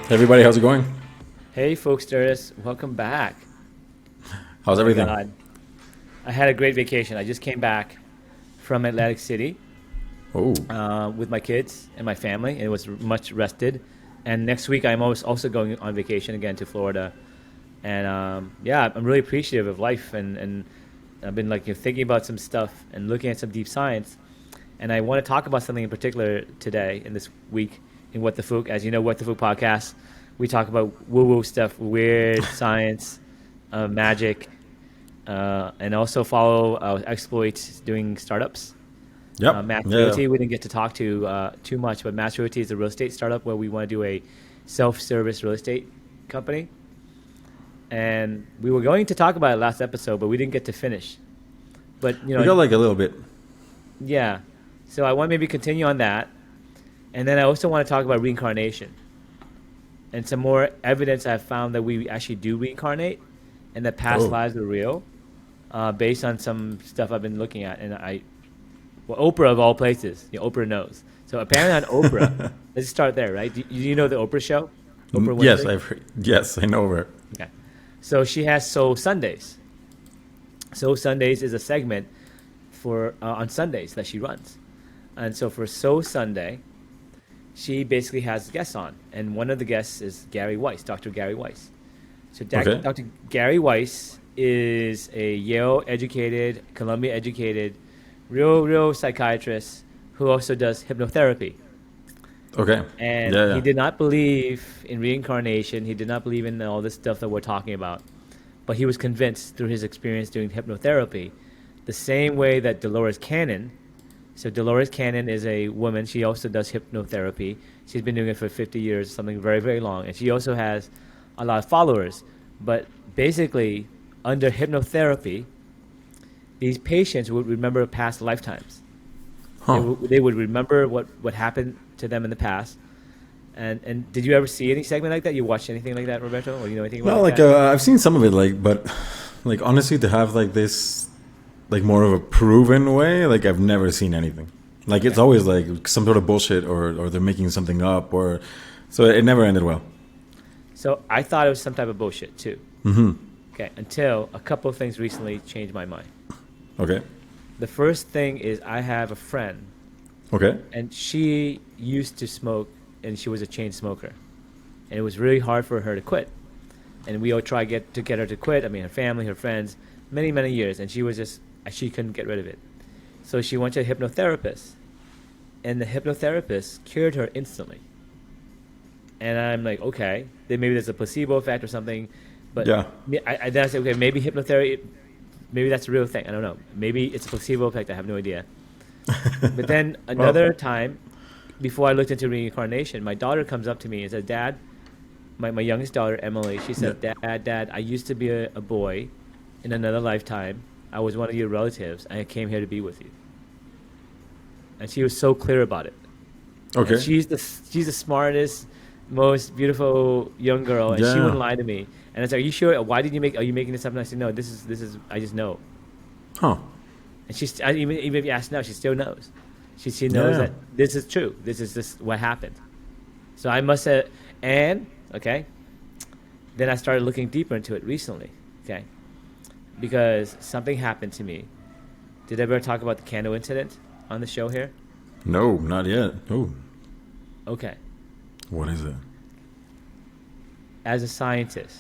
Hey everybody, how's it going? Hey, folksters, welcome back. How's Oh my everything? God, I had a great vacation. I just came back from Atlantic City Oh, with my kids and my family, and it was much rested. And next week, I'm also going on vacation again to Florida. And yeah, I'm really appreciative of life, and I've been like thinking about some stuff and looking at some deep science. And I want to talk about something in particular today in this week in What the Phuc. As you know, What the Phuc podcast, we talk about woo-woo stuff, weird science, magic, and also follow exploits doing startups. yep, Matt yeah. Realty, we didn't get to talk to too much, but Matt Realty is a real estate startup where we want to do a self-service real estate company. And we were going to talk about it last episode, but we didn't get to finish. But We got like a little bit. yeah. So I want to maybe continue on that, and then I also want to talk about reincarnation and some more evidence I've found that we actually do reincarnate, and that past Oh, lives are real, based on some stuff I've been looking at. And well, Oprah of all places, Oprah knows. So apparently on Oprah, let's start there, right? Do you know the Oprah show, Oprah yes, Winfrey? yes, I know her. Okay. So she has Soul Sundays. Soul Sundays is a segment for on Sundays that she runs, and so for Soul Sunday, she basically has guests on, and one of the guests is Gary Weiss, Dr. Gary Weiss. So Okay, Dr. Gary Weiss is a Yale-educated, Columbia-educated, real psychiatrist who also does hypnotherapy. okay, And yeah, he yeah. did not believe in reincarnation. He did not believe in all this stuff that we're talking about. But he was convinced through his experience doing hypnotherapy, the same way that Dolores Cannon. So Dolores Cannon is a woman. She also does hypnotherapy. She's been doing it for 50 years, something very, very long. And she also has a lot of followers. But basically, under hypnotherapy, these patients would remember past lifetimes. They, Huh. they would remember what happened to them in the past. And did you ever see any segment like that? You watched anything like that, Roberto? Or you know anything about No, like like that? I've seen some of it, like, but like honestly, to have like this, like more of a proven way, like I've never seen anything. Like it's Okay. always like some sort of bullshit, or they're making something up, or so it never ended well. So I thought it was some type of bullshit too. Mm-hmm. Okay, until a couple of things recently changed my mind. Okay, The first thing is I have a friend, okay, and she used to smoke, and she was a chain smoker, and it was really hard for her to quit. And we all tried to get her to quit. I mean, her family, her friends, many years, and she couldn't get rid of it. So she went to a hypnotherapist, and the hypnotherapist cured her instantly. And I'm like, okay, then maybe there's a placebo effect or something. But yeah. then I said, okay, maybe hypnotherapy, maybe that's a real thing. I don't know. Maybe it's a placebo effect. I have no idea. But then Well, another time, before I looked into reincarnation, my daughter comes up to me and said, Dad, my youngest daughter, Emily, she yeah. said, Dad, I used to be a boy in another lifetime. I was one of your relatives, and I came here to be with you. And she was so clear about it. And Okay. she's the smartest, most beautiful young girl, and she Yeah. wouldn't lie to me. And I said, "Are you sure? Why did you make? Are you making this up?" And I said, "No, this is. I just know." Huh. And even if you ask now, she still knows. She knows Yeah. that this is true. This what happened. So I must have, and okay. Then I started looking deeper into it recently. Okay, because something happened to me. Did I ever talk about the candle incident on the show here? No, not yet. Oh, Okay, what is it? as a scientist,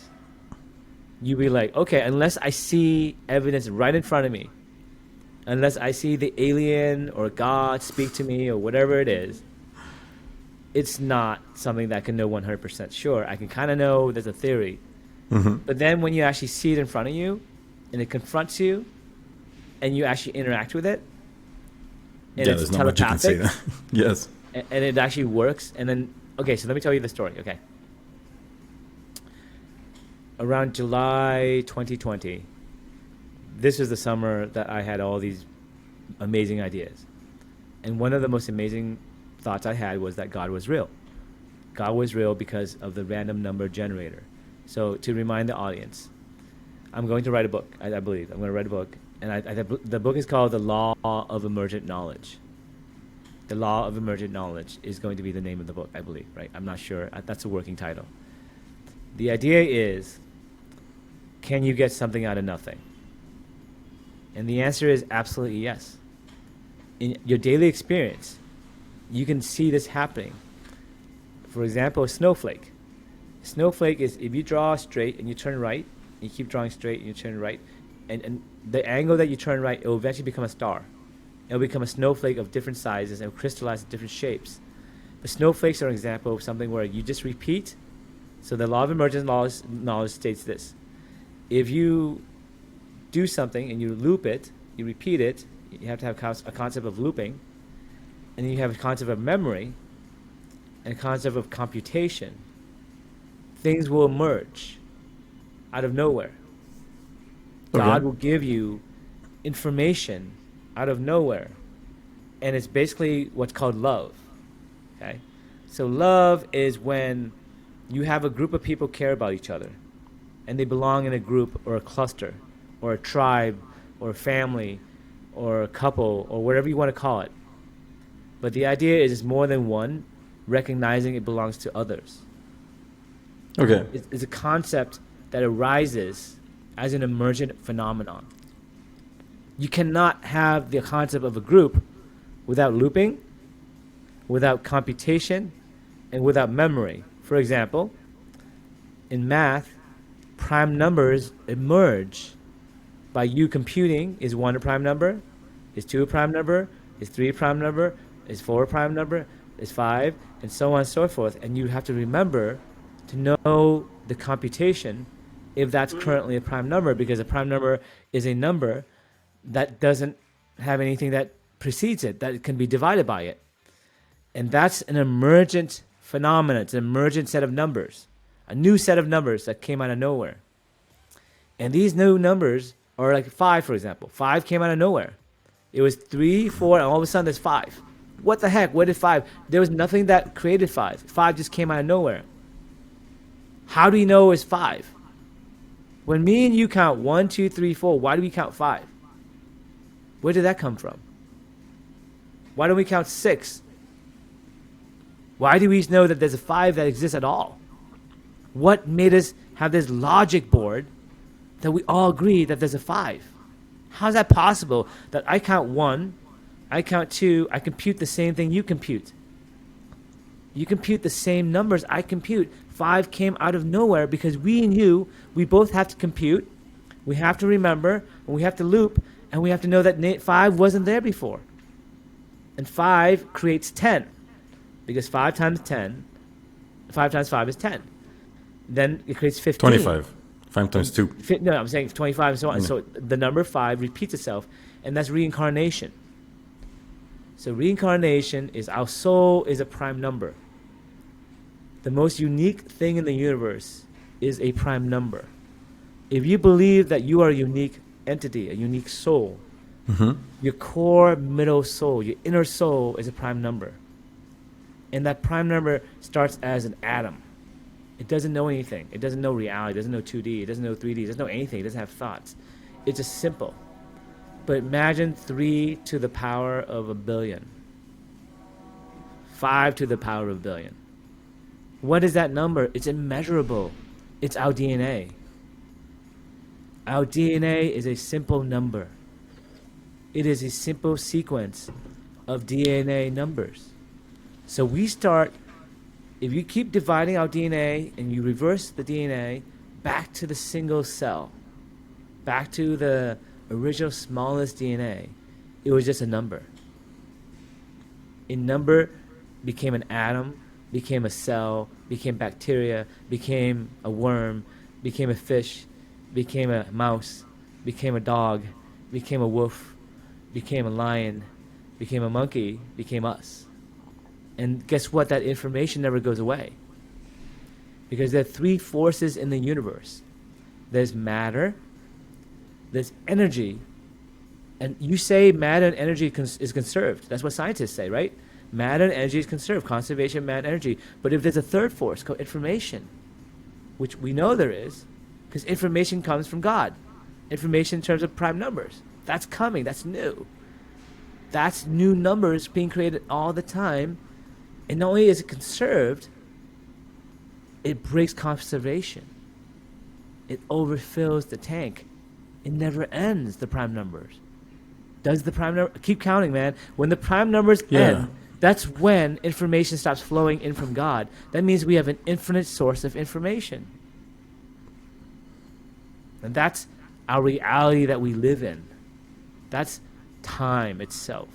you be like, okay, unless I see evidence right in front of me, unless I see the alien or God speak to me or whatever it is, it's not something that I can know 100% sure. I can kind of know there's a theory. Mm-hmm. But then when you actually see it in front of you and it confronts you and you actually interact with it and Yeah, it's there's not much you can say telepathic that. Yes. and it actually works, and then, okay, so let me tell you the story, okay? Around July 2020, this was the summer that I had all these amazing ideas. And one of the most amazing thoughts I had was that God was real. God was real because of the random number generator. So to remind the audience, I'm going to write a book. I believe I'm going to write a book, and the book is called The Law of Emergent Knowledge. The Law of Emergent Knowledge is going to be the name of the book, I believe, right? I'm not sure. That's a working title. The idea is, can you get something out of nothing? And the answer is absolutely yes. In your daily experience, you can see this happening. For example, a snowflake. A snowflake is if you draw straight and you turn right, and you keep drawing straight and you turn right, and the angle that you turn right, it will eventually become a star. It will become a snowflake of different sizes and crystallize in different shapes. But snowflakes are an example of something where you just repeat. So the law of emergent knowledge states this. If you do something and you loop it, you repeat it, you have to have a concept of looping, and then you have a concept of memory, and a concept of computation. Things will emerge out of nowhere. Okay. God will give you information out of nowhere. And it's basically what's called love. Okay? So love is when you have a group of people care about each other, and they belong in a group or a cluster or a tribe or a family or a couple or whatever you want to call it. But the idea is it's more than one, recognizing it belongs to others. Okay. It's a concept that arises as an emergent phenomenon. You cannot have the concept of a group without looping, without computation, and without memory. For example, in math, prime numbers emerge by you computing. Is 1 a prime number? Is 2 a prime number? Is 3 a prime number? Is 4 a prime number? Is 5? And so on and so forth. And you have to remember to know the computation if that's currently a prime number, because a prime number is a number that doesn't have anything that precedes it, that can be divided by it. And that's an emergent phenomenon. It's an emergent set of numbers, a new set of numbers that came out of nowhere. And these new numbers are like 5, for example. 5 came out of nowhere. It was 3, 4, and all of a sudden there's 5. What the heck? Where did 5? There was nothing that created 5. 5 just came out of nowhere. How do you know it's 5? When me and you count 1, 2, 3, 4, why do we count 5? Where did that come from? Why don't we count 6? Why do we know that there's a 5 that exists at all? What made us have this logic board that we all agree that there's a 5? How is that possible that I count 1, I count 2, I compute the same thing you compute? You compute the same numbers I compute. 5 came out of nowhere because we and you, we both have to compute, we have to remember, and we have to loop, and we have to know that 5 wasn't there before. And 5 creates 10, because 5 times 10, 5 times 5 is 10. Then it creates 15. 25. 5 times 2. No, I'm saying 25 and so on. Yeah. So the number 5 repeats itself, and that's reincarnation. So reincarnation is our soul is a prime number. The most unique thing in the universe is a prime number. If you believe that you are a unique entity, a unique soul, your core middle soul, your inner soul is a prime number. And that prime number starts as an atom. It doesn't know anything. It doesn't know reality. It doesn't know 2D. It doesn't know 3D. It doesn't know anything. It doesn't have thoughts. It's just simple. But imagine 3 to the power of a billion. 5 to the power of a billion. What is that number? It's immeasurable. It's our DNA. Our DNA is a simple number. It is a simple sequence of DNA numbers. So we start, if you keep dividing our DNA and you reverse the DNA back to the single cell, back to the original smallest DNA, it was just a number. A number became an atom, became a cell, became bacteria, became a worm, became a fish, became a mouse, became a dog, became a wolf, became a lion, became a monkey, became us. And guess what? That information never goes away. Because there are 3 forces in the universe. There's matter, there's energy, and you say matter and energy is conserved. That's what scientists say, right? Matter and energy is conserved, conservation of matter and energy. But if there's a third force called information, which we know there is, because information comes from God. Information in terms of prime numbers. That's coming, that's new. that's new numbers being created all the time. And not only is it conserved, it breaks conservation. It overfills the tank. It never ends, the prime numbers. Does the prime number... Keep counting, man. When the prime numbers end, that's when information stops flowing in from God. That means we have an infinite source of information. And that's our reality that we live in. That's time itself,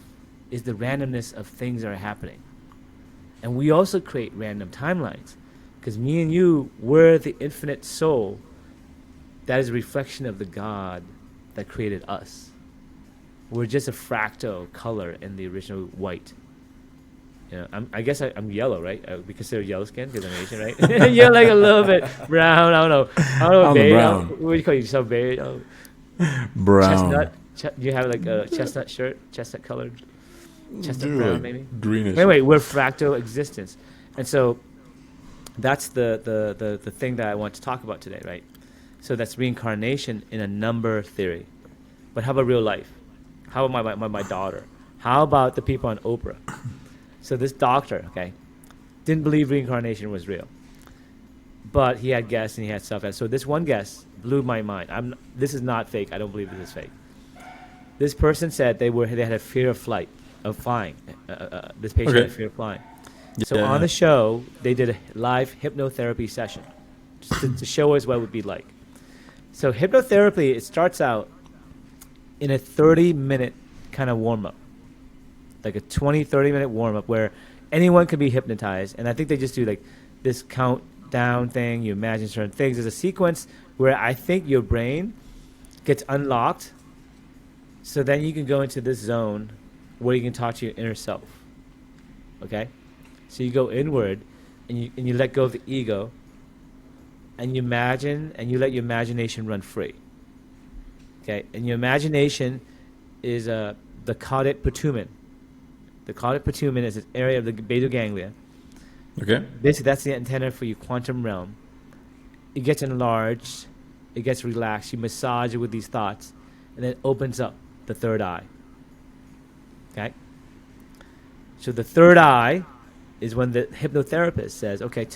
is the randomness of things that are happening. And we also create random timelines. Because me and you, we're the infinite soul that is a reflection of the God that created us. We're just a fractal color in the original white. You know, I guess I'm yellow, right? We consider yellow skin because I'm Asian, right? You're like a little bit brown. I don't know. I'm beige. brown. What do you call yourself? Beige? Oh. Brown. Chestnut. You have like a chestnut shirt, chestnut colored, chestnut Dude, brown like maybe. greenish. Anyway, we're fractal existence, and so that's the thing that I want to talk about today, right? So that's reincarnation in a number theory. But how about real life? How about my daughter? How about the people on Oprah? So this doctor, okay, didn't believe reincarnation was real. But he had guests and he had stuff. And so this one guest blew my mind. This is not fake. I don't believe this is fake. This person said they had a fear of flying. This patient had a fear of flying. So on the show, they did a live hypnotherapy session just to show us what it would be like. So hypnotherapy, it starts out in a 30-minute kind of warm-up, like a 30-minute warm-up where anyone can be hypnotized. And I think they just do like this countdown thing. You imagine certain things. There's a sequence where I think your brain gets unlocked, so then you can go into this zone where you can talk to your inner self. Okay? So you go inward and you let go of the ego, and you imagine and you let your imagination run free. Okay? And your imagination is the caudate pitumen. The caudate pitumen is an area of the beta ganglia. Okay. Basically, that's the antenna for your quantum realm. It gets enlarged, it gets relaxed. You massage it with these thoughts, and then it opens up the third eye. Okay? So the third eye is when the hypnotherapist says, okay,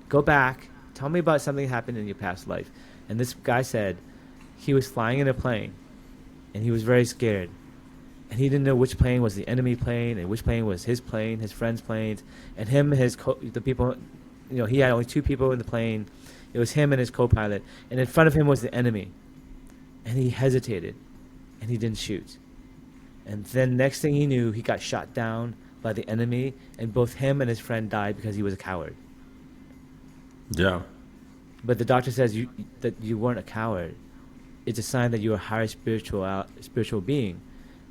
go back, tell me about something that happened in your past life. And this guy said he was flying in a plane, and he was very scared. And he didn't know which plane was the enemy plane and which plane was his plane, his friend's planes. And him and the people, he had only two people in the plane. It was him and his co-pilot. And in front of him was the enemy. And he hesitated, and he didn't shoot. And then next thing he knew, he got shot down by the enemy, and both him and his friend died because he was a coward. Yeah. But the doctor says that you weren't a coward. It's a sign that you're a higher spiritual being,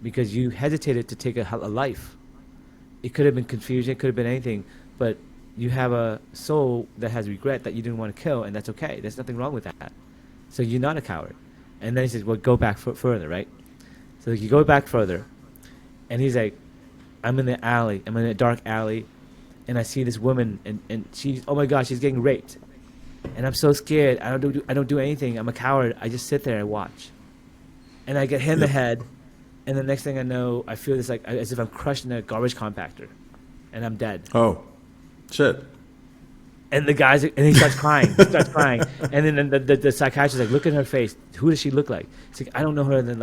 because you hesitated to take a life. It could have been confusion, it could have been anything, but you have a soul that has regret that you didn't want to kill, and that's okay. There's nothing wrong with that. So you're not a coward. And then he says, well, go back further, right? So you go back further, and he's like, I'm in a dark alley, and I see this woman, and she's, oh my gosh, she's getting raped. And I'm so scared. I don't do anything. I'm a coward. I just sit there and watch. And I get hit in the head, and the next thing I know, I feel this like as if I'm crushed in a garbage compactor, and I'm dead. Oh, shit. And he starts crying. And then the psychiatrist is like, look at her face. Who does she look like? It's like, I don't know her in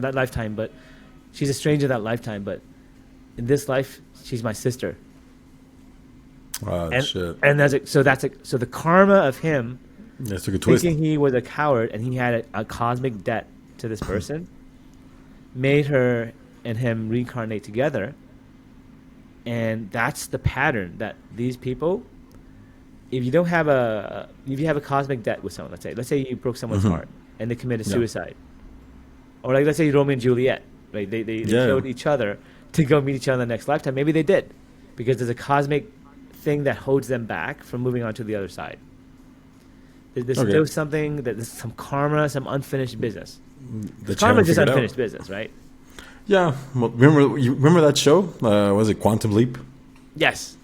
that lifetime, but she's a stranger that lifetime. But in this life, she's my sister. Wow, shit. And so the karma of him That's a good twist. thinking he was a coward and he had a cosmic debt to this person made her and him reincarnate together. And that's the pattern that these people, if you have a cosmic debt with someone, let's say you broke someone's heart and they committed suicide, or like let's say Romeo and Juliet, right? They killed each other to go meet each other in the next lifetime. Maybe they did, because there's a cosmic thing that holds them back from moving on to the other side. There's still something, there's some karma, some unfinished business. Karma is just unfinished business, right? Yeah. Well, remember that show? Was it Quantum Leap? Yes,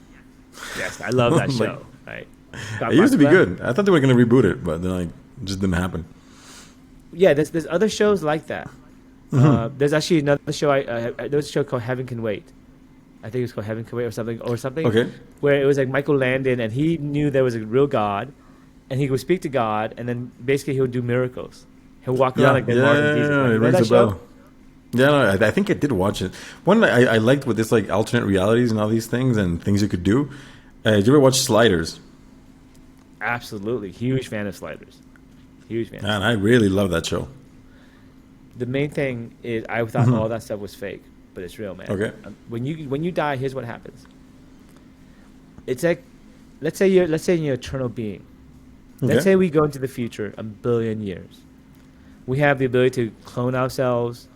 I love that show. Right? It used to be good. I thought they were going to reboot it, but then it just didn't happen. Yeah, there's other shows like that. There's actually another show. There was a show called Heaven Can Wait. I think it was called Heaven Can Wait or something. Okay. Where it was like Michael Landon, and he knew there was a real God, and he would speak to God, and then basically he would do miracles. He'll walk around like yeah, Mars and Jesus. it rings a bell. Yeah, no, I think I did watch it. One I liked with this like alternate realities and all these things and things you could do. Did you ever watch Sliders? Absolutely, huge fan of Sliders. Huge fan. Man, I really love that show. The main thing is I thought all that stuff was fake, but it's real, man. Okay. When you die, here's what happens. It's like, let's say you're an eternal being. Okay. Let's say we go into the future 1 billion years. We have the ability to clone ourselves.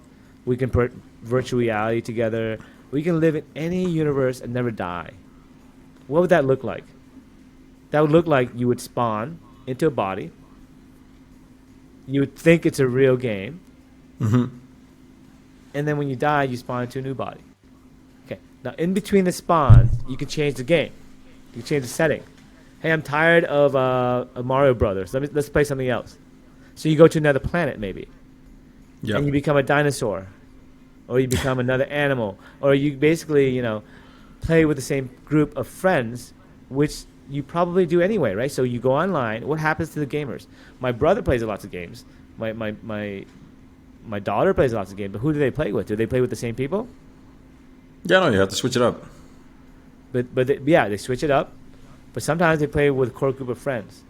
We can put virtual reality together. We can live in any universe and never die. What would that look like? That would look like you would spawn into a body. You would think it's a real game. Mm-hmm. And then when you die, you spawn into a new body. Okay. Now, in between the spawns, you can change the game. You can change the setting. Hey, I'm tired of Mario Brothers. Let's play something else. So you go to another planet, maybe. Yeah. And you become a dinosaur. Or you become another animal. Or you basically, play with the same group of friends, which you probably do anyway, right? So you go online. What happens to the gamers? My brother plays lots of games. My daughter plays lots of games. But who do they play with? Do they play with the same people? Yeah, no, you have to switch it up. But they switch it up. But sometimes they play with a core group of friends.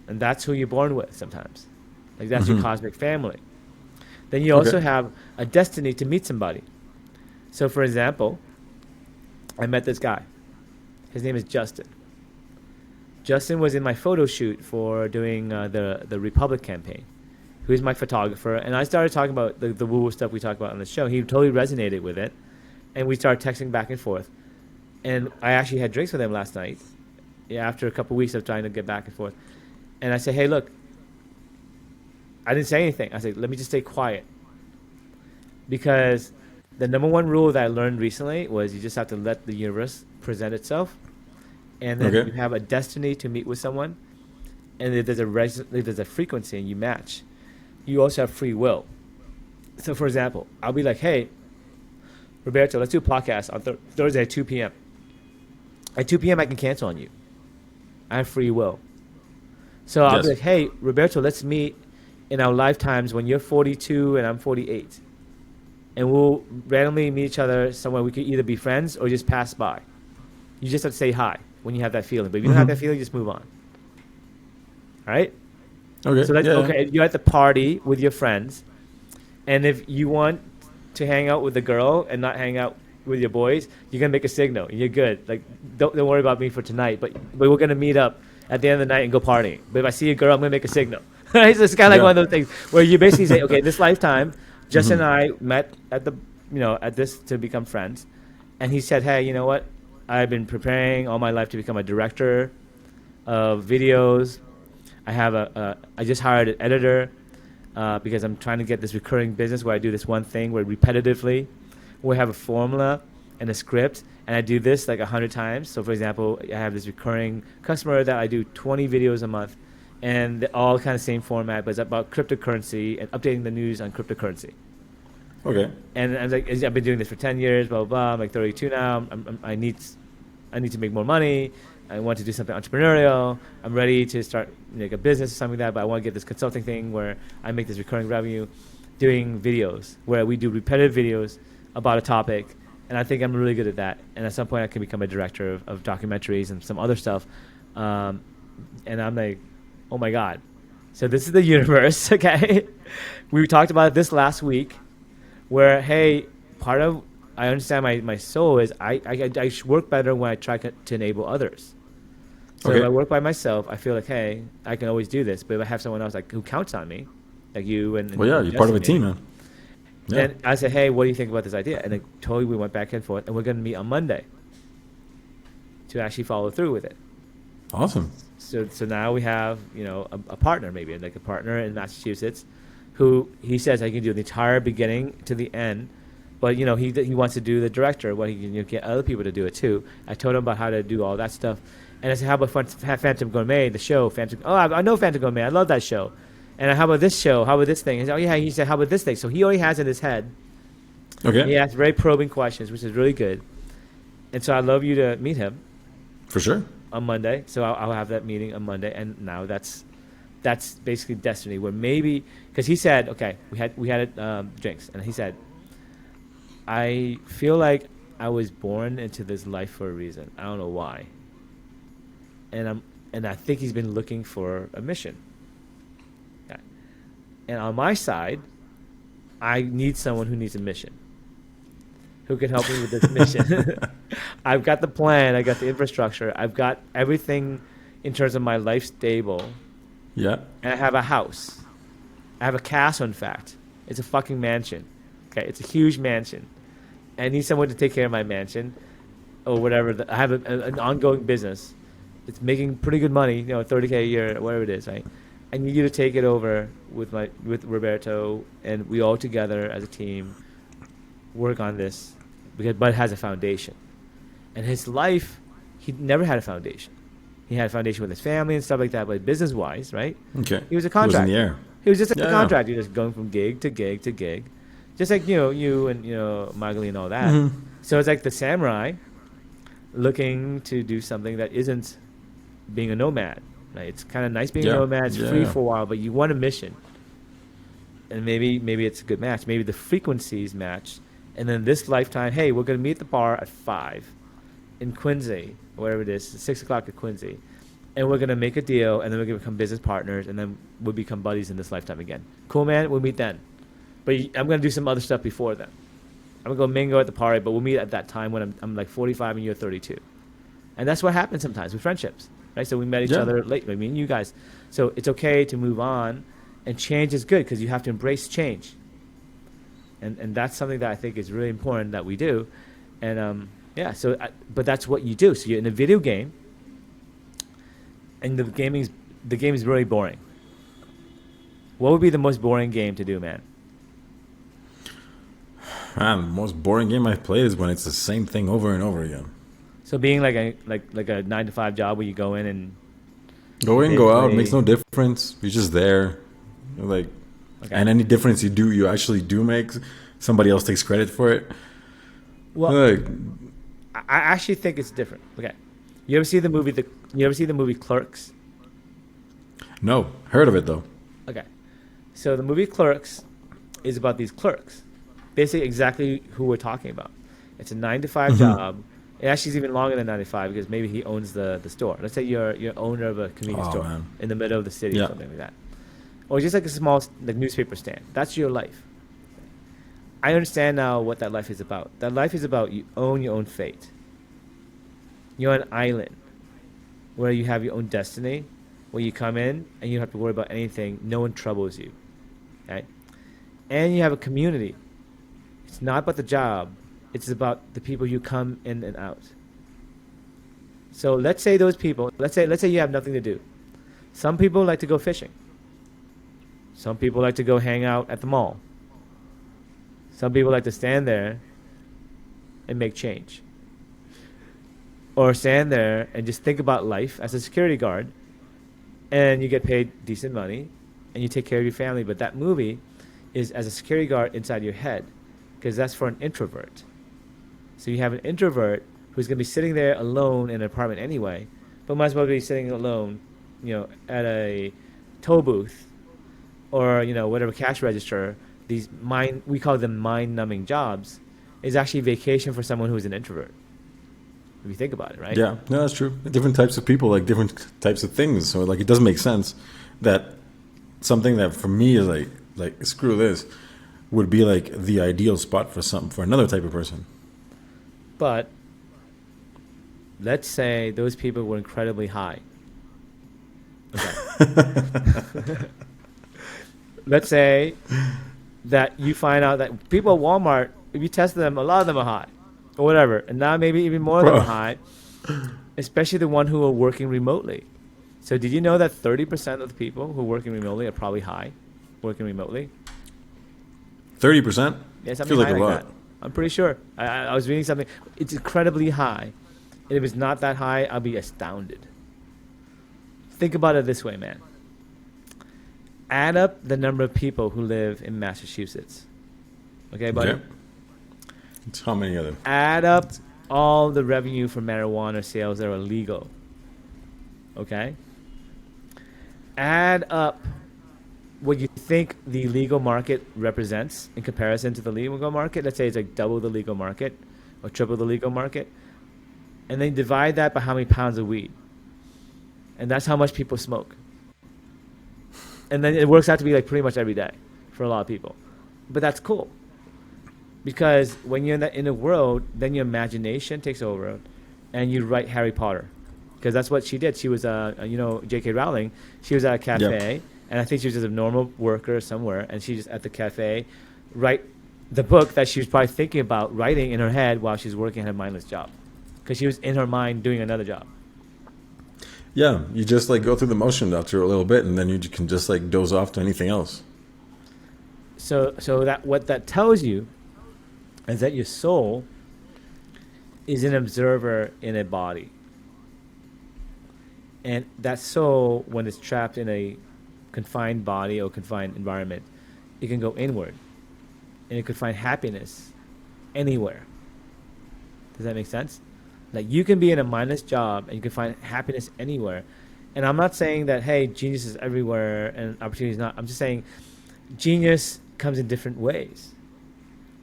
And that's who you're born with sometimes. Like that's your cosmic family. Then you also have a destiny to meet somebody. So for example, I met this guy. His name is Justin. Justin was in my photo shoot for doing the Republic campaign. He was my photographer. And I started talking about the woo-woo stuff we talk about on the show. He totally resonated with it. And we started texting back and forth. And I actually had drinks with him last night. Yeah, after a couple of weeks of trying to get back and forth. And I said, hey, look, I didn't say anything. I said, let me just stay quiet. Because the number one rule that I learned recently was you just have to let the universe present itself. And then you have a destiny to meet with someone. And if there's a frequency and you match, you also have free will. So, for example, I'll be like, hey, Roberto, let's do a podcast on Thursday at 2 p.m. At 2 p.m., I can cancel on you. I have free will. So I'll be like, hey, Roberto, let's meet in our lifetimes when you're 42 and I'm 48. And we'll randomly meet each other somewhere. We could either be friends or just pass by. You just have to say hi when you have that feeling. But if you don't have that feeling, just move on. All right? Okay. So you're at the party with your friends. And if you want to hang out with the girl and not hang out with your boys, you're going to make a signal. And you're good. Like, don't worry about me for tonight. But we're going to meet up at the end of the night and go partying. But if I see a girl, I'm going to make a signal. Right? So it's kind of like one of those things where you basically say, okay, this lifetime, Justin and I met at this to become friends. And he said, hey, you know what? I've been preparing all my life to become a director of videos. I just hired an editor because I'm trying to get this recurring business where I do this one thing where repetitively we have a formula and a script, and I do this like 100 times. So for example, I have this recurring customer that I do 20 videos a month, and they're all kind of same format, but it's about cryptocurrency and updating the news on cryptocurrency. Okay. And I'm like, I've been doing this for 10 years, blah, blah, blah. I'm like 32 now. I need to make more money. I want to do something entrepreneurial. I'm ready to start a business or something like that, but I want to get this consulting thing where I make this recurring revenue doing videos where we do repetitive videos about a topic. And I think I'm really good at that. And at some point I can become a director of documentaries and some other stuff. And I'm like, oh my God. So this is the universe, okay? We talked about it this last week where, hey, part of, I understand my soul is I work better when I try to enable others. So if I work by myself, I feel like, hey, I can always do this. But if I have someone else like who counts on me, like you and you're part of a team, man. Yeah. Then I said, hey, what do you think about this idea? And totally we went back and forth, and we're going to meet on Monday to actually follow through with it. Awesome. So now we have a partner, maybe like a partner in Massachusetts, who he says I can do the entire beginning to the end. But he wants to do the director. Well, he can get other people to do it too. I told him about how to do all that stuff, and I said, "How about Phantom Gourmet, the show? Phantom? Oh, I know Phantom Gourmet. I love that show." And how about this show? How about this thing? He said, oh yeah. He said, how about this thing? So he already has in his head. Okay. He asks very probing questions, which is really good. And so I'd love you to meet him For sure. on Monday. So I'll have that meeting on Monday. And now that's basically destiny. Where maybe because he said, okay, we had drinks, and he said, I feel like I was born into this life for a reason. I don't know why. And I think he's been looking for a mission. Okay. And on my side, I need someone who needs a mission. Who can help me with this mission? I've got the plan. I got the infrastructure. I've got everything in terms of my life stable. Yeah. And I have a house. I have a castle, in fact. It's a fucking mansion. Okay, it's a huge mansion. I need someone to take care of my mansion or whatever. I have an ongoing business. It's making pretty good money, $30K a year, whatever it is, right? I need you to take it over with Roberto, and we all together as a team work on this because Bud has a foundation. And his life, he never had a foundation. He had a foundation with his family and stuff like that, but business-wise, right? Okay. He was a contractor. He was in the air. He was just a Yeah, contractor. He was going from gig to gig to gig. Just like, you and, Magali and all that. Mm-hmm. So it's like the samurai looking to do something that isn't being a nomad. Right? It's kind of nice being a nomad. It's free for a while, but you want a mission. And maybe it's a good match. Maybe the frequencies match. And then this lifetime, hey, we're going to meet at the bar at 5 in Quincy, wherever it is, 6 o'clock at Quincy. And we're going to make a deal, and then we're going to become business partners, and then we'll become buddies in this lifetime again. Cool, man? We'll meet then. But I'm going to do some other stuff before then. I'm going to go mingle at the party, but we'll meet at that time when I'm like 45 and you're 32. And that's what happens sometimes with friendships, right? So we met each other late, I mean, you guys. So it's okay to move on, and change is good because you have to embrace change. And that's something that I think is really important that we do. And but that's what you do. So you're in a video game, and the game is really boring. What would be the most boring game to do, man? Man, the most boring game I've played is when it's the same thing over and over again. So being like a 9-to-5 job where you go in and go in, go out, makes no difference. You're just there. You're and any difference you do, you actually do make. Somebody else takes credit for it. Well, I actually think it's different. Okay, you ever see the movie Clerks? No, heard of it though. Okay, so the movie Clerks is about these clerks, basically exactly who we're talking about. It's a 9-to-5 job. It actually is even longer than 9-to-5 because maybe he owns the store. Let's say you're owner of a convenience store in the middle of the city or something like that. Or just like a small newspaper stand. That's your life. I understand now what that life is about. That life is about you own your own fate. You're on an island where you have your own destiny, where you come in and you don't have to worry about anything. No one troubles you. Okay? And you have a community. It's not about the job. It's about the people you come in and out. So let's say those people, let's say you have nothing to do. Some people like to go fishing. Some people like to go hang out at the mall. Some people like to stand there and make change. Or stand there and just think about life as a security guard, and you get paid decent money and you take care of your family. But that movie is as a security guard inside your head, because that's for an introvert. So you have an introvert who's going to be sitting there alone in an apartment anyway, but might as well be sitting alone, at a toll booth or, whatever cash register. We call them mind-numbing jobs, is actually vacation for someone who's an introvert. If you think about it, right? Yeah, no, that's true. Different types of people like different types of things. So it doesn't make sense that something that for me is like screw this would be like the ideal spot for another type of person. But let's say those people were incredibly high. Okay. Let's say that you find out that people at Walmart, if you test them, a lot of them are high or whatever. And now maybe even more of them are high, especially the one who are working remotely. So did you know that 30% of the people who are working remotely are probably high working remotely? 30%? Yeah, something feels high like a lot. that. I'm pretty sure. I was reading something. It's incredibly high. And if it's not that high, I'll be astounded. Think about it this way, man. Add up the number of people who live in Massachusetts. Okay, buddy? Okay. It's how many other? Add up all the revenue from marijuana sales that are illegal. Okay? Add up what you think the legal market represents in comparison to the legal market. Let's say it's like double the legal market or triple the legal market. And then divide that by how many pounds of weed. And that's how much people smoke. And then it works out to be like pretty much every day for a lot of people. But that's cool. Because when you're in that inner world, then your imagination takes over and you write Harry Potter. Because that's what she did. She was, J.K. Rowling, she was at a cafe. Yep. And I think she was just a normal worker somewhere. And she just at the cafe write the book that she was probably thinking about writing in her head while she was working at her mindless job. Because she was in her mind doing another job. Yeah, you just like go through the motion after a little bit, and then you can just like doze off to anything else. So that what that tells you is that your soul is an observer in a body, and that soul, when it's trapped in a confined body or confined environment, it can go inward, and it could find happiness anywhere. Does that make sense? Like you can be in a mindless job and you can find happiness anywhere. And I'm not saying that, hey, genius is everywhere and opportunity is not. I'm just saying genius comes in different ways.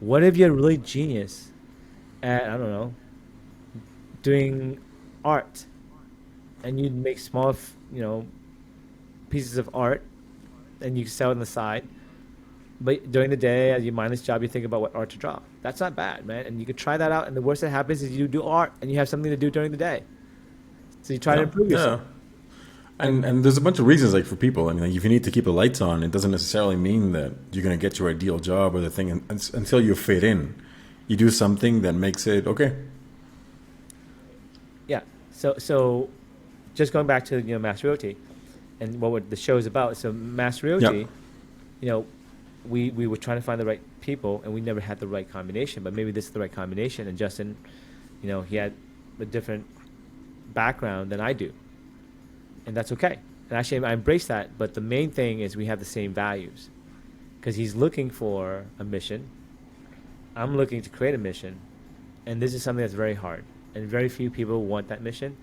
What if you're really genius at, I don't know, doing art and you make small, pieces of art and you sell it on the side. But during the day, as your mindless job, you think about what art to draw. That's not bad, man. And you could try that out. And the worst that happens is you do art and you have something to do during the day. So you try to improve yourself. Yeah. And there's a bunch of reasons, like for people. I mean, like, if you need to keep the lights on, it doesn't necessarily mean that you're going to get your ideal job or the thing until you fit in. You do something that makes it okay. Yeah. So just going back to Mass Realty and what the show is about. So Mass Realty, we were trying to find the right people, and we never had the right combination. But maybe this is the right combination. And Justin, he had a different background than I do, and that's okay. And actually, I embrace that. But the main thing is we have the same values, because he's looking for a mission. I'm looking to create a mission, and this is something that's very hard, and very few people want that mission.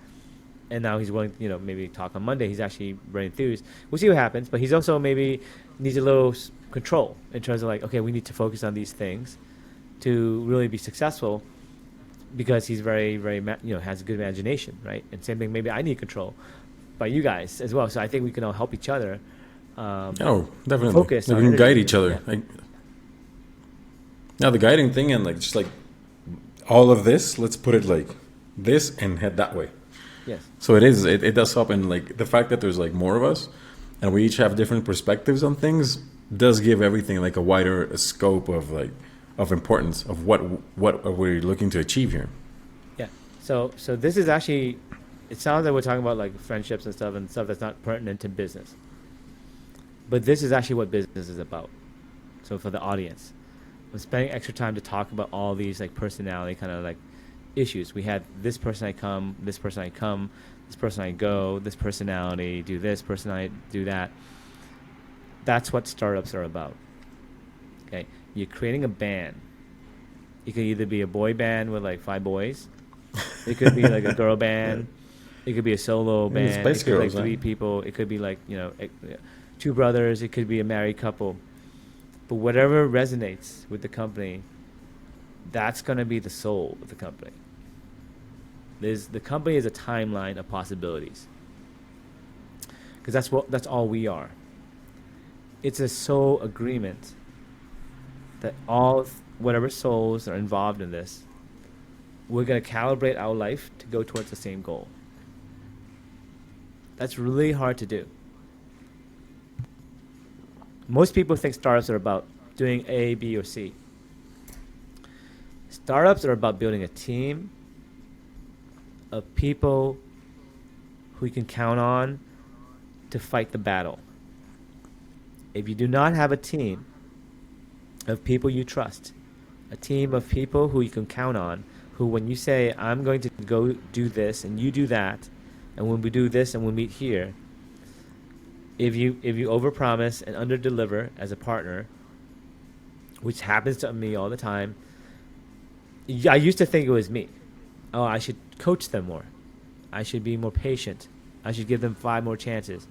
And now he's willing to, maybe talk on Monday. He's actually very enthused. We'll see what happens. But he's also maybe needs a little control in terms of like, okay, we need to focus on these things to really be successful, because he's very, very, has a good imagination, right? And same thing, maybe I need control by you guys as well. So I think we can all help each other. Definitely. Focus. We can guide each other. Yeah. Now the guiding thing and like just like all of this, let's put it like this and head that way. Yes. So it does help, and like the fact that there's like more of us and we each have different perspectives on things does give everything like a wider scope of like of importance of what are we looking to achieve here. Yeah. So this is actually, it sounds like we're talking about like friendships and stuff that's not pertinent to business. But this is actually what business is about. So for the audience, I'm spending extra time to talk about all these like personality kind of like issues. We had this person I come, this person I come, this person I go, this personality do this, personality do that. That's what startups are about. Okay, you're creating a band. It could either be a boy band with like 5 boys. It could be like a girl band. It could be a solo band. It could be like 3 people. It could be like 2 brothers. It could be a married couple. But whatever resonates with the company, that's going to be the soul of the company. The company is a timeline of possibilities, because that's all we are. It's a soul agreement that whatever souls are involved in this, we're going to calibrate our life to go towards the same goal. That's really hard to do. Most people think startups are about doing A, B, or C. Startups are about building a team of people who you can count on to fight the battle. If you do not have a team of people you trust, a team of people who you can count on, who when you say, I'm going to go do this and you do that, and when we do this and we'll meet here, if you overpromise and underdeliver as a partner, which happens to me all the time. I used to think it was me. Oh, I should coach them more. I should be more patient. I should give them 5 more chances.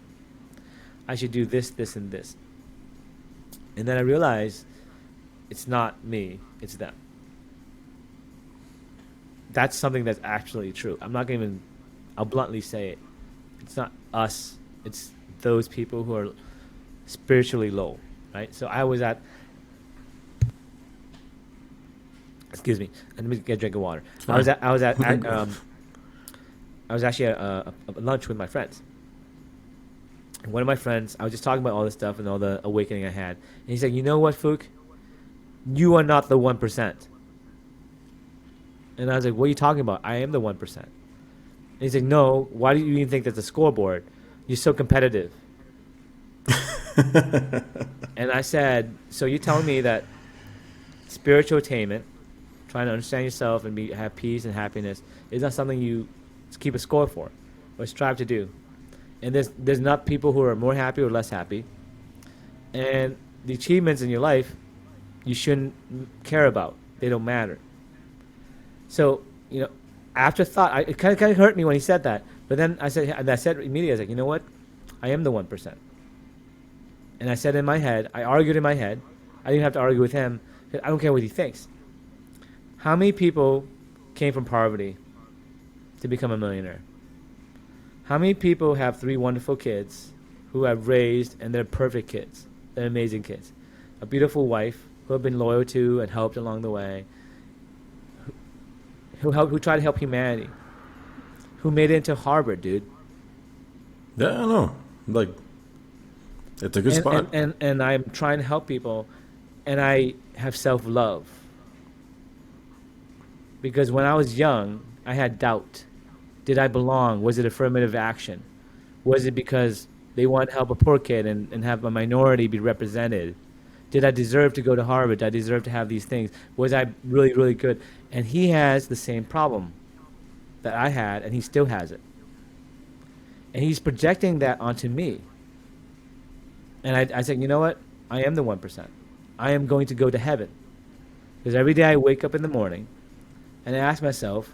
I should do this, this, and this. And then I realized it's not me, it's them. That's something that's actually true. I'm not going to even, I'll bluntly say it. It's not us, it's those people who are spiritually low, right? So I was at, excuse me, let me get a drink of water. I was actually at a lunch with my friends. One of my friends, I was just talking about all this stuff and all the awakening I had. And he said, you know what, Phuc? You are not the 1%. And I was like, what are you talking about? I am the 1%. And he's like, no, why do you even think that's a scoreboard? You're so competitive. And I said, so you're telling me that spiritual attainment, trying to understand yourself and have peace and happiness, is not something you keep a score for or strive to do. And there's not people who are more happy or less happy. And the achievements in your life, you shouldn't care about. They don't matter. So, after thought, it kind of hurt me when he said that. But then I said immediately, I was like, you know what? I am the 1%. And I said in my head, I argued in my head. I didn't have to argue with him. I don't care what he thinks. How many people came from poverty to become a millionaire? How many people have 3 wonderful kids who have raised, and they're perfect kids? They're amazing kids. A beautiful wife who have been loyal to and helped along the way. Who tried to help humanity. Who made it into Harvard, dude. Yeah, I know. Like, it's a good spot. And I'm trying to help people, and I have self-love. Because when I was young, I had doubt. Did I belong? Was it affirmative action? Was it because they want to help a poor kid and have a minority be represented? Did I deserve to go to Harvard? Did I deserve to have these things? Was I really, really good? And he has the same problem that I had, and he still has it. And he's projecting that onto me. And I said, you know what? I am the 1%. I am going to go to heaven. Because every day I wake up in the morning and I ask myself,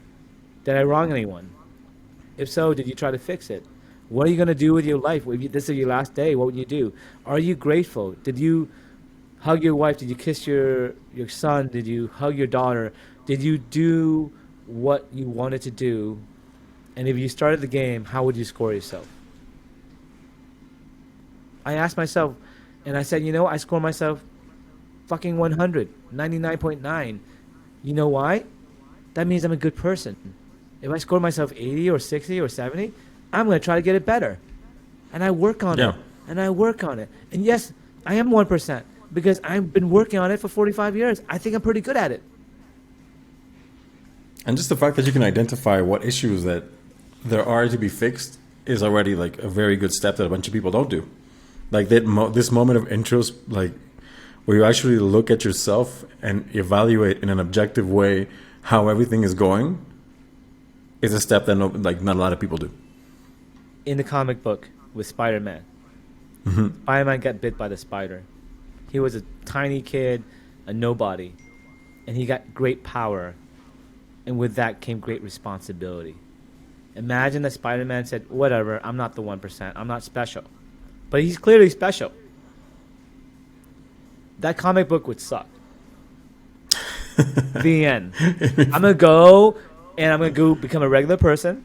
did I wrong anyone? If so, did you try to fix it? What are you going to do with your life? If this is your last day, what would you do? Are you grateful? Did you hug your wife? Did you kiss your son? Did you hug your daughter? Did you do what you wanted to do? And if you started the game, how would you score yourself? I asked myself, and I said, I score myself fucking 100, 99.9. You know why? That means I'm a good person. If I score myself 80 or 60 or 70, I'm going to try to get it better. And I work on it. And I work on it. And yes, I am 1% because I've been working on it for 45 years. I think I'm pretty good at it. And just the fact that you can identify what issues that there are to be fixed is already like a very good step that a bunch of people don't do. Like this moment of intros, like where you actually look at yourself and evaluate in an objective way how everything is going, is a step that not a lot of people do. In the comic book with Spider-Man, Spider-Man got bit by the spider. He was a tiny kid, a nobody, and he got great power, and with that came great responsibility. Imagine that Spider-Man said, whatever, I'm not the 1%, I'm not special. But he's clearly special. That comic book would suck. The end. I'm going to go, and I'm going to go become a regular person.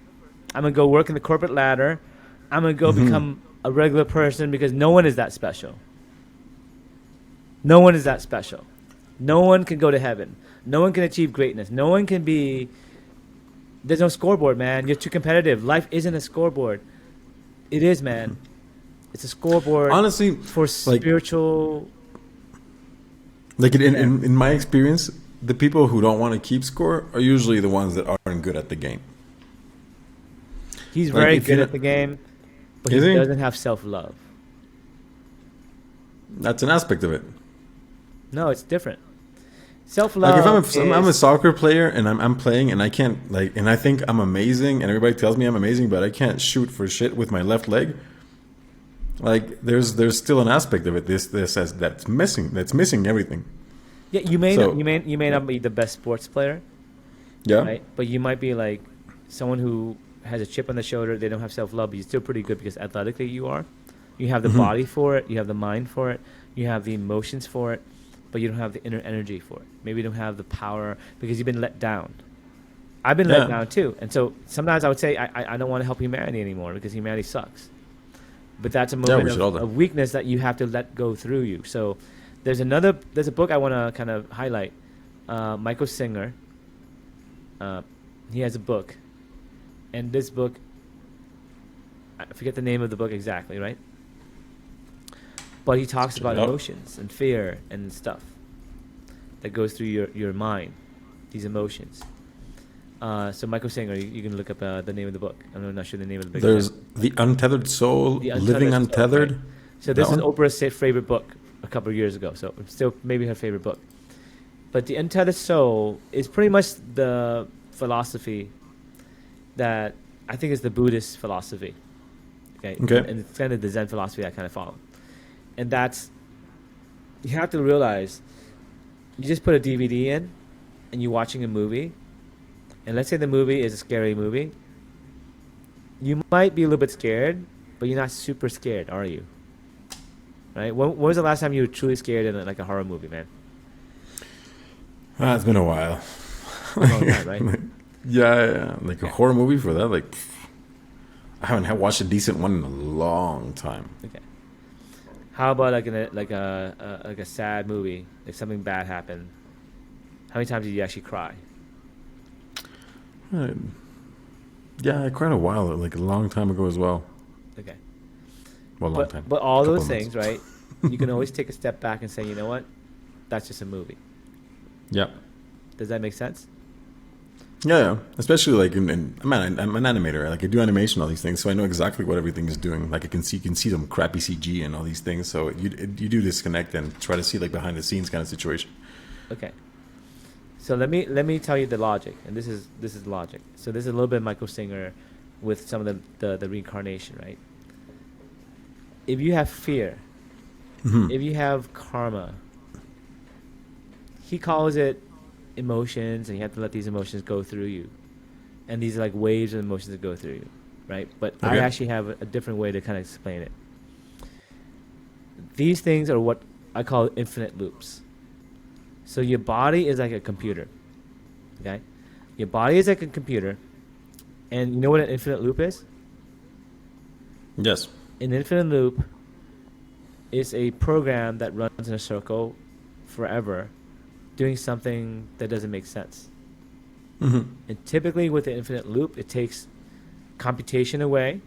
I'm going to go work in the corporate ladder. I'm going to go become a regular person because no one is that special. No one is that special. No one can go to heaven. No one can achieve greatness. No one can be... There's no scoreboard, man. You're too competitive. Life isn't a scoreboard. It is, man. It's a scoreboard. Honestly, for spiritual... In my experience, the people who don't want to keep score are usually the ones that aren't good at the game. He's very good at the game, but he doesn't have self-love. That's an aspect of it. No, it's different. Self-love. Like if I'm a soccer player and I'm playing and I can't and I think I'm amazing and everybody tells me I'm amazing, but I can't shoot for shit with my left leg. Like there's still an aspect of it. This says that's missing. That's missing everything. Yeah, you may So not, you may yeah, not be the best sports player, yeah. right? But you might be like someone who has a chip on the shoulder. They don't have self love, but you're still pretty good because athletically you are. You have the Hmm. body for it. You have the mind for it. You have the emotions for it, but you don't have the inner energy for it. Maybe you don't have the power because you've been let down. I've been let Yeah, down too, and so sometimes I would say I don't want to help humanity anymore because humanity sucks. But that's a yeah. moment We should all do. of weakness that you have to let go through you. So there's a book I want to kind of highlight. Michael Singer, he has a book, and this book, I forget the name of the book exactly, right? But he talks Check about it out. emotions and fear and stuff that goes through your mind, these emotions. So Michael Singer, you can look up the name of the book. I'm not sure the name of the book. There's the untethered soul, The living Untethered Soul, right? untethered. So That this is one. Oprah's favorite book a couple of years ago. So it's still maybe her favorite book. But the Untethered Soul is pretty much the philosophy that I think is the Buddhist philosophy. Okay. Okay. And it's kind of the Zen philosophy I kind of follow. And that's, you have to realize, you just put a DVD in and you're watching a movie. And let's say the movie is a scary movie. You might be a little bit scared, but you're not super scared, are you? Right? When was the last time you were truly scared in like a horror movie, man? It's been a while. A long time, right? Yeah. Like a Okay. horror movie for that. Like I haven't watched a decent one in a long time. Okay. How about like like a sad movie, like something bad happened? How many times did you actually cry? Uh, Yeah, quite a while. Like a long time ago as well. Okay. Well, a long time. But all Couple those of months. things, right? You can always take a step back and say, you know what? That's just a movie. Yeah. Does that make sense? Yeah. Especially like I'm an animator. Right? Like I do animation, all these things, so I know exactly what everything is doing. Like I can see some crappy CG and all these things. So you do disconnect and try to see like behind the scenes kind of situation. Okay. So let me tell you the logic, and this is logic. So this is a little bit Michael Singer with some of the reincarnation, right? If you have fear, Hmm. if you have karma, he calls it emotions, and you have to let these emotions go through you, and these are like waves of emotions that go through you, right? But I Okay. actually have a different way to kind of explain it. These things are what I call infinite loops. So your body is like a computer, okay? Your body is like a computer, and you know what an infinite loop is? Yes. An infinite loop is a program that runs in a circle forever, doing something that doesn't make sense. Hmm. And typically with the infinite loop, it takes computation away,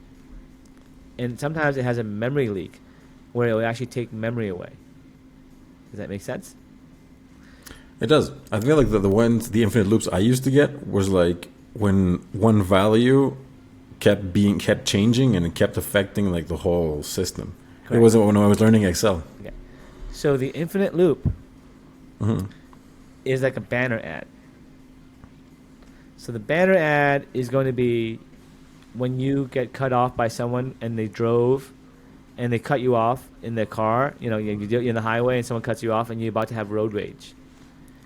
and sometimes it has a memory leak where it will actually take memory away. Does that make sense? It does. I feel like the infinite loops I used to get was like when one value kept changing and it kept affecting like the whole system. It Correct. wasn't when I was learning Excel. Okay. So the infinite loop Hmm. is like a banner ad. So the banner ad is going to be when you get cut off by someone and they drove and they cut you off in their car. You know, you're in the highway and someone cuts you off and you're about to have road rage.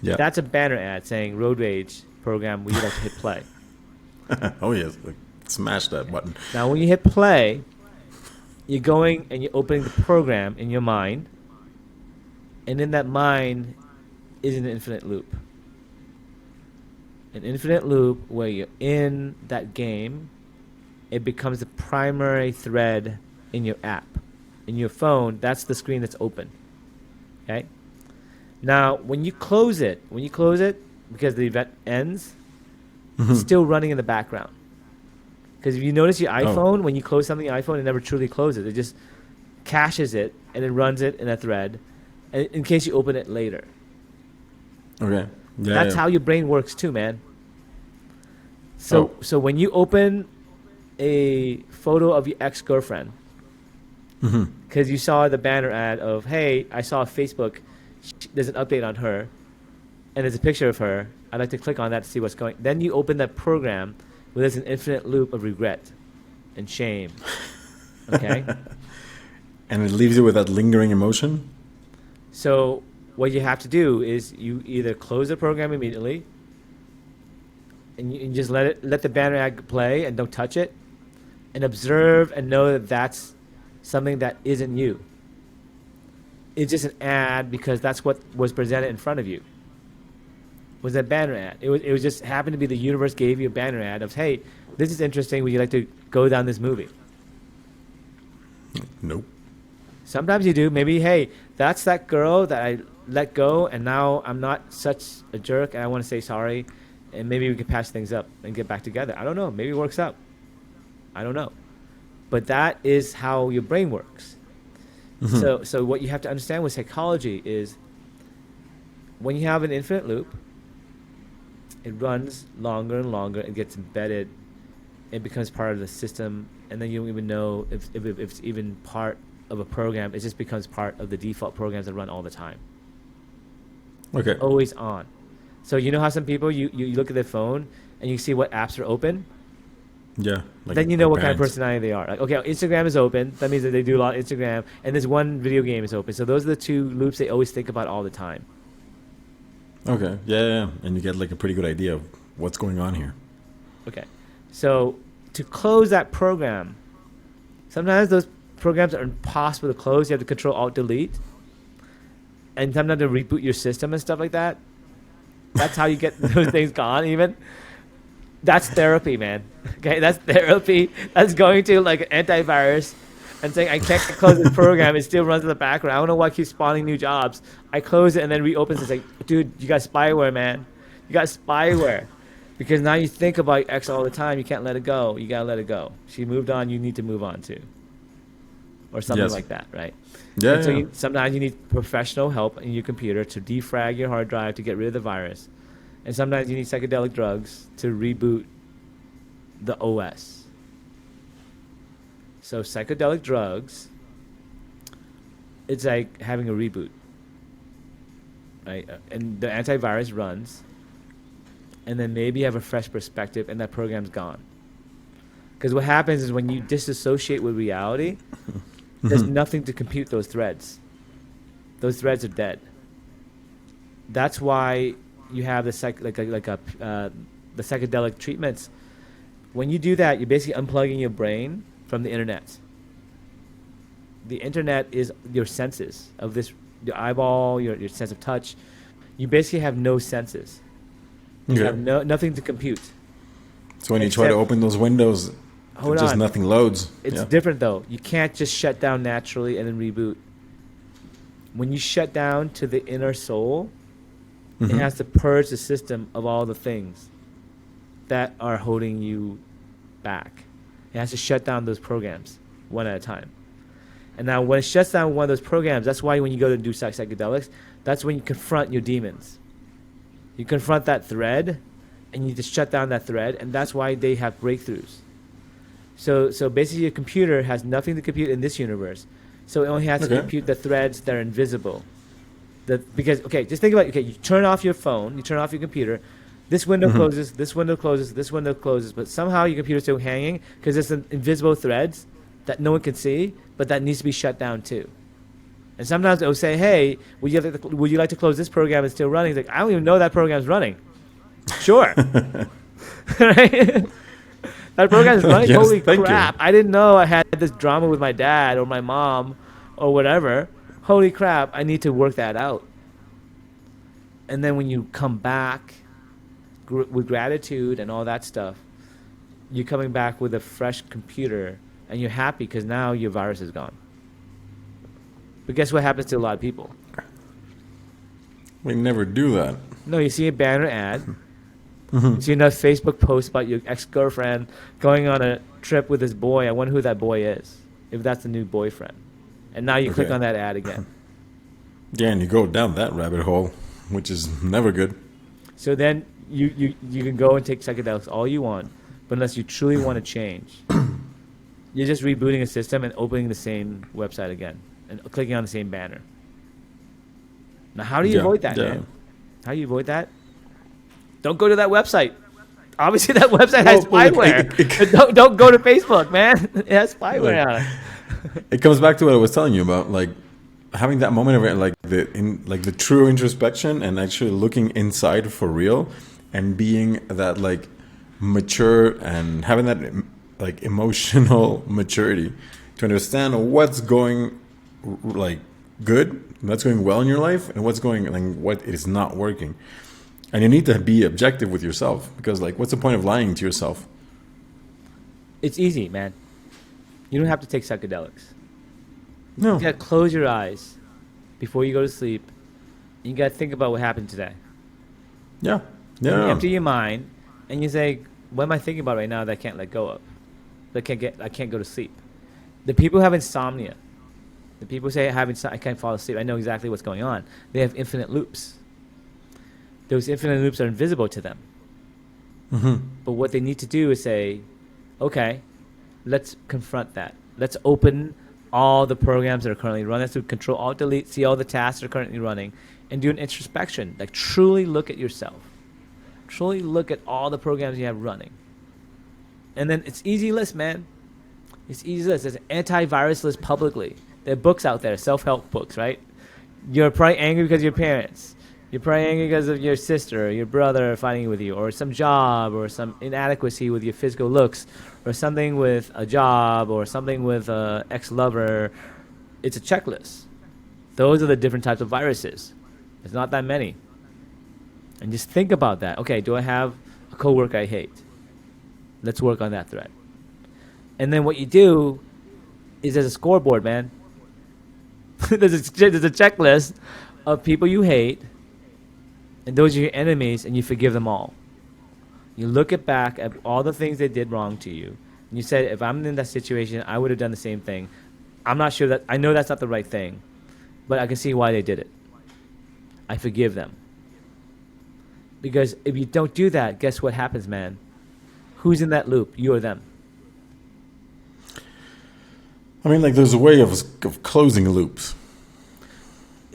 Yeah. That's a banner ad saying road rage program. Would you like to hit play? Oh yes. Like, smash that button. Now, when you hit play, you're going and you're opening the program in your mind, and in that mind is an infinite loop. An infinite loop where you're in that game, it becomes the primary thread in your app. In your phone, that's the screen that's open. Okay? Now, when you close it, because the event ends, Mhm. it's still running in the background. Because if you notice your Oh. iPhone, when you close something on your iPhone, it never truly closes. It just caches it and then runs it in a thread in case you open it later. Okay. Yeah. That's yeah. how your brain works too, man. So when you open a photo of your ex-girlfriend, Mhm. because you saw the banner ad of, hey, I saw Facebook, there's an update on her, and there's a picture of her. I'd like to click on that to see what's going. Then you open that program where there's an infinite loop of regret and shame. Okay? And it leaves you with that lingering emotion? So what you have to do is you either close the program immediately and you just let the banner ad play and don't touch it, and observe and know that that's something that isn't you. It's just an ad because that's what was presented in front of you. Was a banner ad. It was just happened to be the universe gave you a banner ad of, hey, this is interesting. Would you like to go down this movie? Nope. Sometimes you do. Maybe, hey, that's that girl that I let go, and now I'm not such a jerk, and I want to say sorry, and maybe we can patch things up and get back together. I don't know. Maybe it works out. I don't know. But that is how your brain works. Mm-hmm. So what you have to understand with psychology is when you have an infinite loop, it runs longer and longer. It gets embedded. It becomes part of the system, and then you don't even know if it's even part of a program. It just becomes part of the default programs that run all the time. Okay. Always on. So you know how some people, you look at their phone and you see what apps are open? Yeah. Then you know what kind of personality they are. Like, okay, Instagram is open. That means that they do a lot of Instagram. And this one video game is open. So those are the two loops they always think about all the time. Okay. Yeah. And you get like a pretty good idea of what's going on here. Okay. So to close that program, sometimes those programs are impossible to close. You have to Control-Alt-Delete. And sometimes to reboot your system and stuff like that. That's how you get those things gone even. That's therapy, man. Okay, that's therapy. That's going to like an antivirus and saying, I can't close this program. It still runs in the background. I don't know why it keeps spawning new jobs. I close it and then reopens it. It's like, dude, you got spyware, man. You got spyware. Because now you think about your ex all the time. You can't let it go. You got to let it go. She moved on. You need to move on too. Or something like that, right? Yeah. And so sometimes you need professional help in your computer to defrag your hard drive to get rid of the virus. And sometimes you need psychedelic drugs to reboot the OS. So psychedelic drugs, it's like having a reboot, right? And the antivirus runs, and then maybe you have a fresh perspective, and that program's gone. Because what happens is when you disassociate with reality, there's nothing to compute those threads. Those threads are dead. That's why you have the the psychedelic treatments. When you do that, you're basically unplugging your brain from the internet. The internet is your senses of this, your eyeball, your sense of touch. You basically have no senses. You have nothing to compute. So when you try to open those windows, nothing loads. It's different though. You can't just shut down naturally and then reboot. When you shut down to the inner soul, it has to purge the system of all the things that are holding you back. It has to shut down those programs one at a time. And now when it shuts down one of those programs, that's why when you go to do psychedelics, that's when you confront your demons. You confront that thread, and you just shut down that thread, and that's why they have breakthroughs. So basically your computer has nothing to compute in this universe. So it only has to compute the threads that are invisible. Because just think about it. Okay, you turn off your phone, you turn off your computer. This window closes, this window closes, this window closes, but somehow your computer's still hanging because there's some invisible threads that no one can see, but that needs to be shut down too. And sometimes it will say, hey, would you like to close this program? It's still running. It's like, I don't even know that program's running. Sure. Right? That program's running. Yes, Holy crap. You. I didn't know I had this drama with my dad or my mom or whatever. Holy crap, I need to work that out. And then when you come back with gratitude and all that stuff, you're coming back with a fresh computer and you're happy because now your virus is gone. But guess what happens to a lot of people? We never do that. No, you see a banner ad. You see enough Facebook posts about your ex-girlfriend going on a trip with this boy. I wonder who that boy is, if that's the new boyfriend. And now you click on that ad again. Yeah, and you go down that rabbit hole, which is never good. So then you can go and take psychedelics all you want, but unless you truly want to change, you're just rebooting a system and opening the same website again and clicking on the same banner. Now, how do you avoid that, man? How do you avoid that? Don't go to that website. Obviously, that website has spyware. Don't go to Facebook, man. It has spyware on it. it comes back to what I was telling you about, like having that moment of like the true introspection and actually looking inside for real, and being that like mature and having that like emotional maturity to understand what's going like good, what's going well in your life, and what's going like what is not working. And you need to be objective with yourself, because like what's the point of lying to yourself? It's easy, man. You don't have to take psychedelics. No. You gotta close your eyes before you go to sleep. You gotta think about what happened today. Yeah. You Yeah. empty your mind, and you say, "What am I thinking about right now that I can't let go of? That I can't go to sleep." The people who have insomnia, the people who say I can't fall asleep. I know exactly what's going on. They have infinite loops. Those infinite loops are invisible to them. Mm-hmm. But what they need to do is say, "Okay, let's confront that. Let's open all the programs that are currently running. Let's do Control Alt Delete, see all the tasks that are currently running, and do an introspection. Like truly look at yourself. Truly look at all the programs you have running. And then it's easy list, man. It's easy list. There's an antivirus list publicly. There are books out there, self-help books, right? You're probably angry because of your parents. You're probably angry because of your sister or your brother fighting with you, or some job, or some inadequacy with your physical looks, or something with a job, or something with an ex-lover. It's a checklist. Those are the different types of viruses. There's not that many. And just think about that. Okay, do I have a coworker I hate? Let's work on that thread. And then what you do is there's a scoreboard, man. there's a checklist of people you hate, and those are your enemies, and you forgive them all. You look back at all the things they did wrong to you, and you said, if I'm in that situation, I would have done the same thing. I'm not sure I know that's not the right thing, but I can see why they did it. I forgive them. Because if you don't do that, guess what happens, man? Who's in that loop? You or them? I mean, like there's a way of closing loops.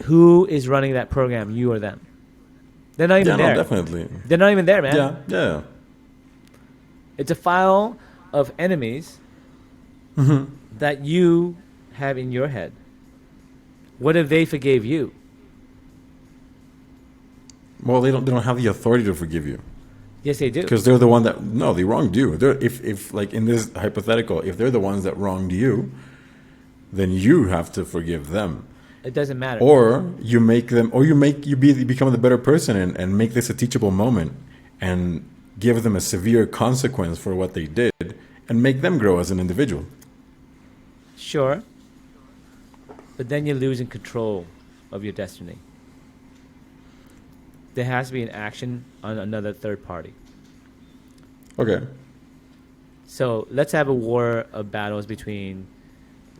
Who is running that program? You or them? They're not even there. No, definitely. They're not even there, man. Yeah. It's a file of enemies that you have in your head. What if they forgave you? Well, they don't have the authority to forgive you. Yes, they do. Because they're the one that they wronged you. If like in this hypothetical, if they're the ones that wronged you, then you have to forgive them. It doesn't matter. Or you make them, or you become the better person and make this a teachable moment and give them a severe consequence for what they did and make them grow as an individual. Sure. But then you're losing control of your destiny. There has to be an action on another third party. Okay. So let's have a war of battles between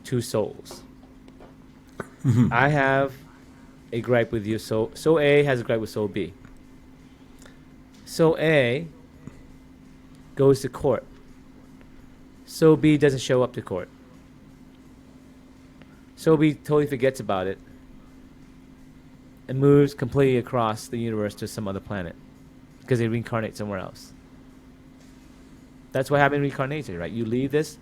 two souls. I have a gripe with you. Soul A has a gripe with Soul B. Soul A goes to court. Soul B doesn't show up to court. Soul B totally forgets about it and moves completely across the universe to some other planet because they reincarnate somewhere else. That's what happened in reincarnation, right? You leave this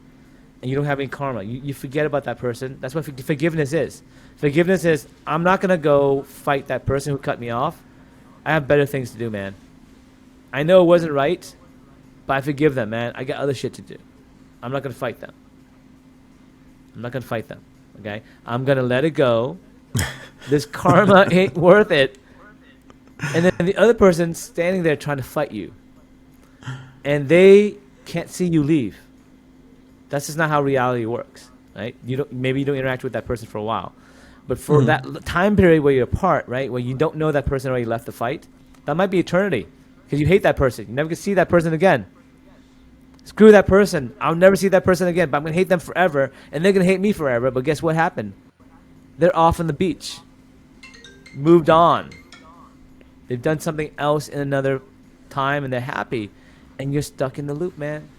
and you don't have any karma. You forget about that person. That's what forgiveness is. Forgiveness is, I'm not going to go fight that person who cut me off. I have better things to do, man. I know it wasn't right, but I forgive them, man. I got other shit to do. I'm not going to fight them. Okay? I'm going to let it go. This karma ain't worth it. And then the other person's standing there trying to fight you. And they can't see you leave. That's just not how reality works, right? Maybe you don't interact with that person for a while. But for that time period where you're apart, right, where you don't know that person already left the fight, that might be eternity because you hate that person. You never can see that person again. Screw that person. I'll never see that person again, but I'm going to hate them forever, and they're going to hate me forever. But guess what happened? They're off on the beach. Moved on. They've done something else in another time, and they're happy. And you're stuck in the loop, man.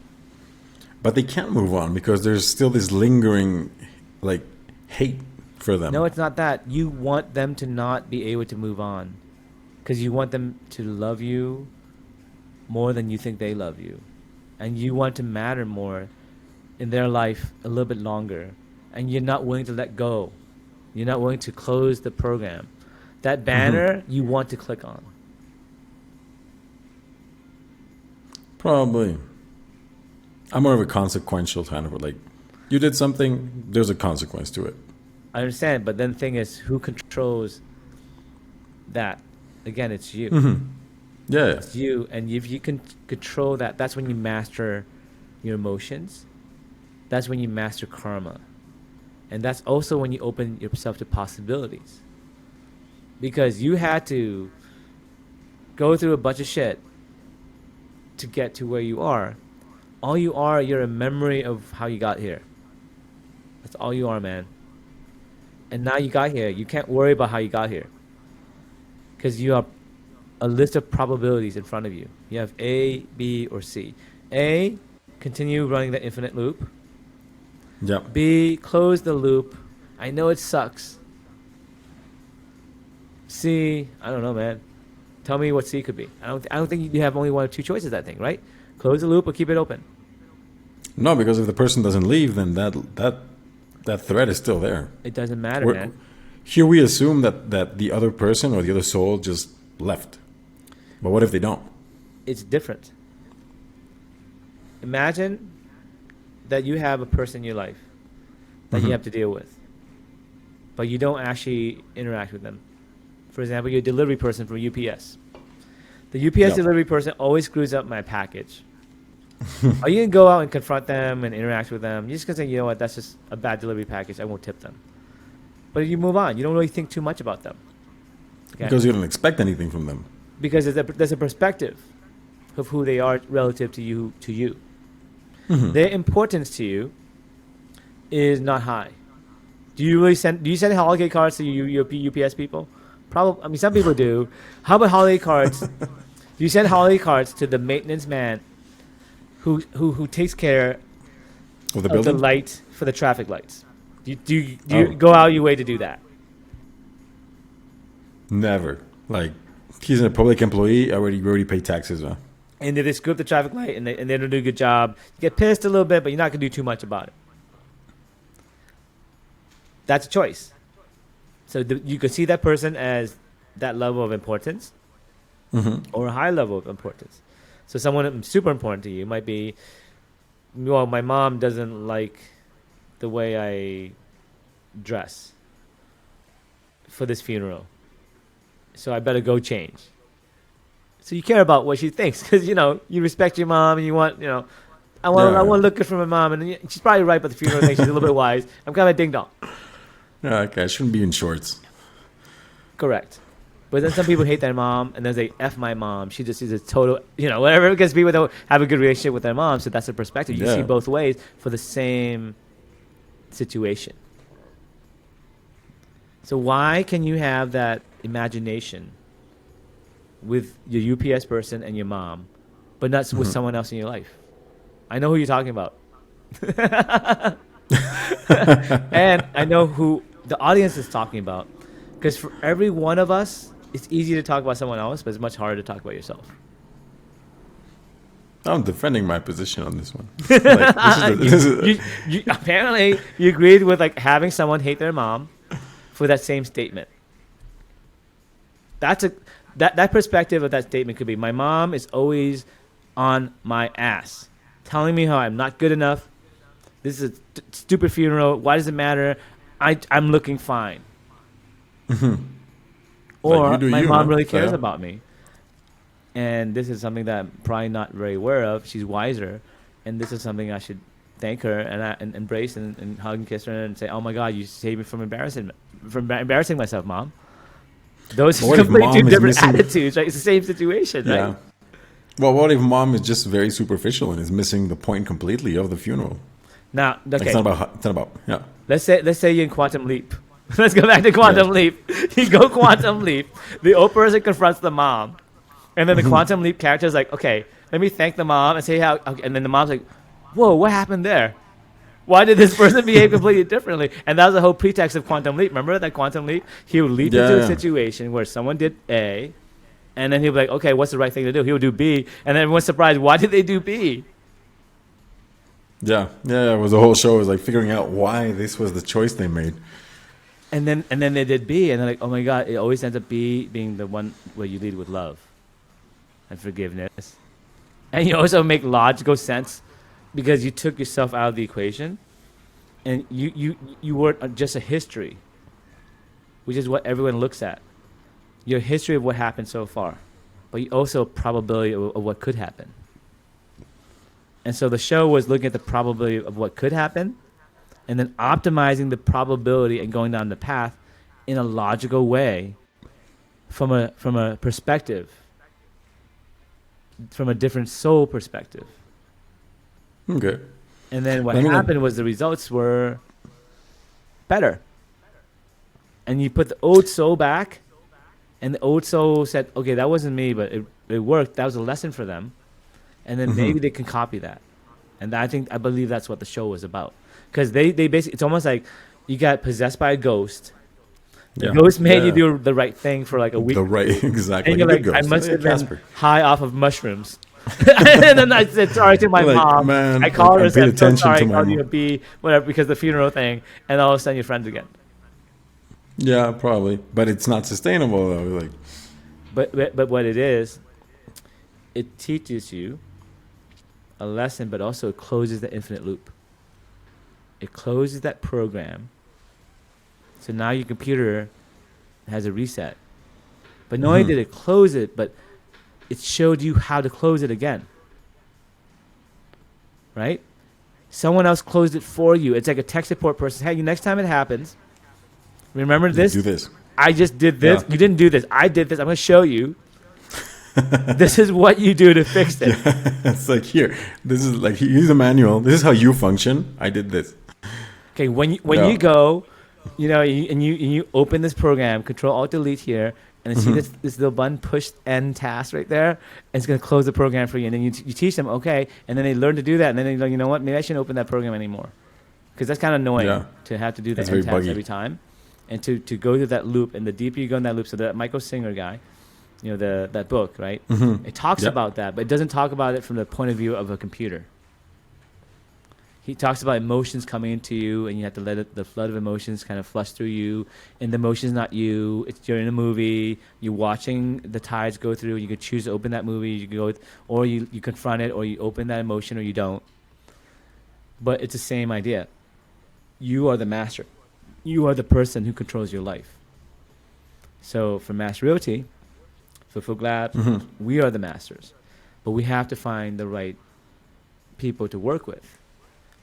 But they can't move on because there's still this lingering, like, hate for them. No, it's not that. You want them to not be able to move on because you want them to love you more than you think they love you. And you want to matter more in their life a little bit longer and you're not willing to let go. You're not willing to close the program. That banner you want to click on. Probably. I'm more of a consequential kind of like, you did something, there's a consequence to it. I understand, but then the thing is, who controls that? Again, it's you. Yeah. It's you, and if you can control that, that's when you master your emotions. That's when you master karma. And that's also when you open yourself to possibilities. Because you had to go through a bunch of shit to get to where you are. All you are, you're a memory of how you got here. That's all you are, man. And now you got here. You can't worry about how you got here. Because you have a list of probabilities in front of you. You have A, B, or C. A, continue running the infinite loop. Yep. B, close the loop. I know it sucks. C, I don't know, man. Tell me what C could be. I don't think you have only one or two choices, I think, right? Close the loop or keep it open. No, because if the person doesn't leave, then that thread is still there. It doesn't matter, man. Here we assume that the other person or the other soul just left. But what if they don't? It's different. Imagine that you have a person in your life that you have to deal with, but you don't actually interact with them. For example, you're a delivery person from UPS. The UPS delivery person always screws up my package. Are you going to go out and confront them and interact with them? You're just going to say, you know what, that's just a bad delivery package. I won't tip them. But you move on. You don't really think too much about them. Okay? Because you don't expect anything from them. Because there's a perspective of who they are relative to you. Their importance to you is not high. Do you send holiday cards to your UPS people? Probably. I mean, some people do. How about holiday cards? Do you send holiday cards to the maintenance man who takes care Of the of building? the light for the traffic lights? Do you go out your way to do that? Never. Like, he's a public employee, already paid taxes, huh? And if they screw up the traffic light and they don't do a good job, you get pissed a little bit, but you're not going to do too much about it. That's a choice. So you could see that person as that level of importance or a high level of importance. So someone super important to you might be, well, my mom doesn't like the way I dress for this funeral, so I better go change. So you care about what she thinks because, you respect your mom and you want, I want to look good for my mom. And she's probably right about the funeral thing. She's a little bit wise. I'm kind of a ding-dong. Okay, I shouldn't be in shorts. Correct. But then some people hate their mom and then they F my mom. She just is a total, whatever, because people don't have a good relationship with their mom. So that's the perspective. You see both ways for the same situation. So why can you have that imagination with your UPS person and your mom, but not with someone else in your life? I know who you're talking about. And I know who the audience is talking about. Because for every one of us, it's easy to talk about someone else, but it's much harder to talk about yourself. I'm defending my position on this one. Apparently, you agreed with having someone hate their mom for that same statement. That perspective of that statement could be, my mom is always on my ass, telling me how I'm not good enough. This is a stupid funeral. Why does it matter? I'm looking fine. Or my mom really cares about me. And this is something that I'm probably not very aware of. She's wiser. And this is something I should thank her and embrace and hug and kiss her and say, oh my God, you saved me from embarrassing myself, Mom. Those are completely two different attitudes, right? It's the same situation, right? Well, what if mom is just very superficial and is missing the point completely of the funeral? Now, okay. It's not about. Let's say you're in Quantum Leap. Let's go back to Quantum Leap. You go Quantum Leap. The old person confronts the mom. And then the Quantum Leap character is like, okay, let me thank the mom and say how. Okay. And then the mom's like, whoa, what happened there? Why did this person behave completely differently? And that was the whole pretext of Quantum Leap. Remember that Quantum Leap? He would leap into a situation where someone did A, and then he'd be like, okay, what's the right thing to do? He would do B, and then everyone's surprised, why did they do B? Yeah. It was a whole show. It was like figuring out why this was the choice they made. And then they did B, and they're like, oh my god, it always ends up B being the one where you lead with love and forgiveness, and you also make logical sense because you took yourself out of the equation, and you weren't just a history, which is what everyone looks at. Your history of what happened so far, but you also a probability of what could happen. And so the show was looking at the probability of what could happen and then optimizing the probability and going down the path in a logical way from a perspective, from a different soul perspective. Okay. And then what I mean, happened was the results were better. And you put the old soul back, and the old soul said, okay, that wasn't me, but it worked. That was a lesson for them. And then maybe they can copy that. And I believe that's what the show was about. Because they basically, it's almost like you got possessed by a ghost. The ghost made you do the right thing for like a week. The right, exactly. And you're Like a like, good I ghost. must have been Casper. high off of mushrooms. And then I said sorry to my Like, mom. man, I called her I and paid said, so attention sorry, to I my called you mom. a B, whatever, because the funeral thing. And all of a sudden you're friends again. Yeah, probably. But it's not sustainable though. Like, But what it is, it teaches you a lesson, but also it closes the infinite loop. It closes that program. So now your computer has a reset. But not only did it close it, but it showed you how to close it again. Right? Someone else closed it for you. It's like a tech support person. Hey, next time it happens, remember this? do this. I just did this. Yeah. You didn't do this. I did this. I'm going to show you. This is what you do to fix it. It's like, here, this is like, here's a manual. This is how you function. I did this. Okay, when you go, and you open this program, Control Alt Delete here, and then see this little button, push end task right there, and it's going to close the program for you. And then you teach them, okay, and then they learn to do that, and then they go, you know what, maybe I shouldn't open that program anymore, because that's kind of annoying to have to do that That's very end task buggy. every time, and to go through that loop. And the deeper you go in that loop, so that Michael Singer guy, that book, right? It talks about that, but it doesn't talk about it from the point of view of a computer. He talks about emotions coming into you, and you have to let the flood of emotions kind of flush through you. And the emotion's not you. You're in a movie. You're watching the tides go through. You could choose to open that movie. You can go, or you confront it, or you open that emotion, or you don't. But it's the same idea. You are the master. You are the person who controls your life. So for Mass Realty, for Phuc Lab, we are the masters. But we have to find the right people to work with.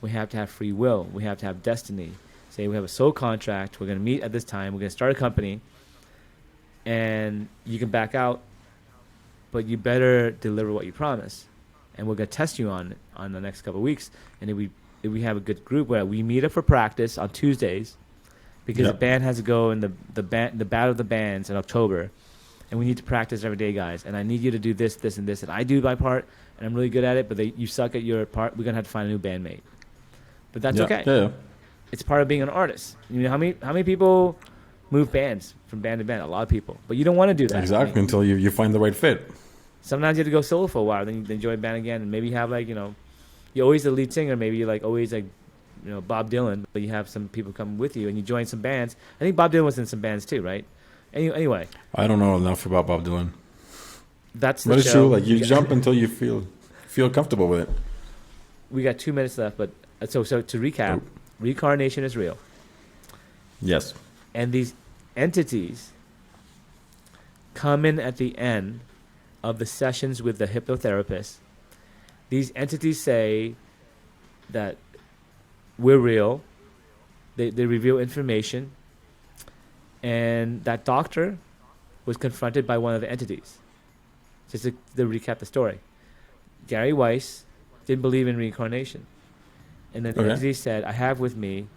We have to have free will. We have to have destiny. Say we have a soul contract. We're going to meet at this time. We're going to start a company. And you can back out, but you better deliver what you promise. And we're going to test you on the next couple of weeks. And if we have a good group where we meet up for practice on Tuesdays, because the band has to go in the battle of the bands in October. And we need to practice every day, guys. And I need you to do this, this, and this. And I do my part, and I'm really good at it, but you suck at your part. We're going to have to find a new bandmate. But that's okay. Yeah. It's part of being an artist. You know how many people move bands from band to band? A lot of people. But you don't want to do that. Exactly, until you find the right fit. Sometimes you have to go solo for a while, then you join a band again, and maybe you have you're always the lead singer, maybe you're always Bob Dylan, but you have some people come with you and you join some bands. I think Bob Dylan was in some bands too, right? Anyway. I don't know enough about Bob Dylan. That's the But it's show. true, you jump until you feel comfortable with it. We got 2 minutes left, but so to recap, reincarnation is real. Yes. And these entities come in at the end of the sessions with the hypnotherapist. These entities say that we're real. They reveal information. And that doctor was confronted by one of the entities. Just to recap the story. Gary Weiss didn't believe in reincarnation. And then the entity said, I have with me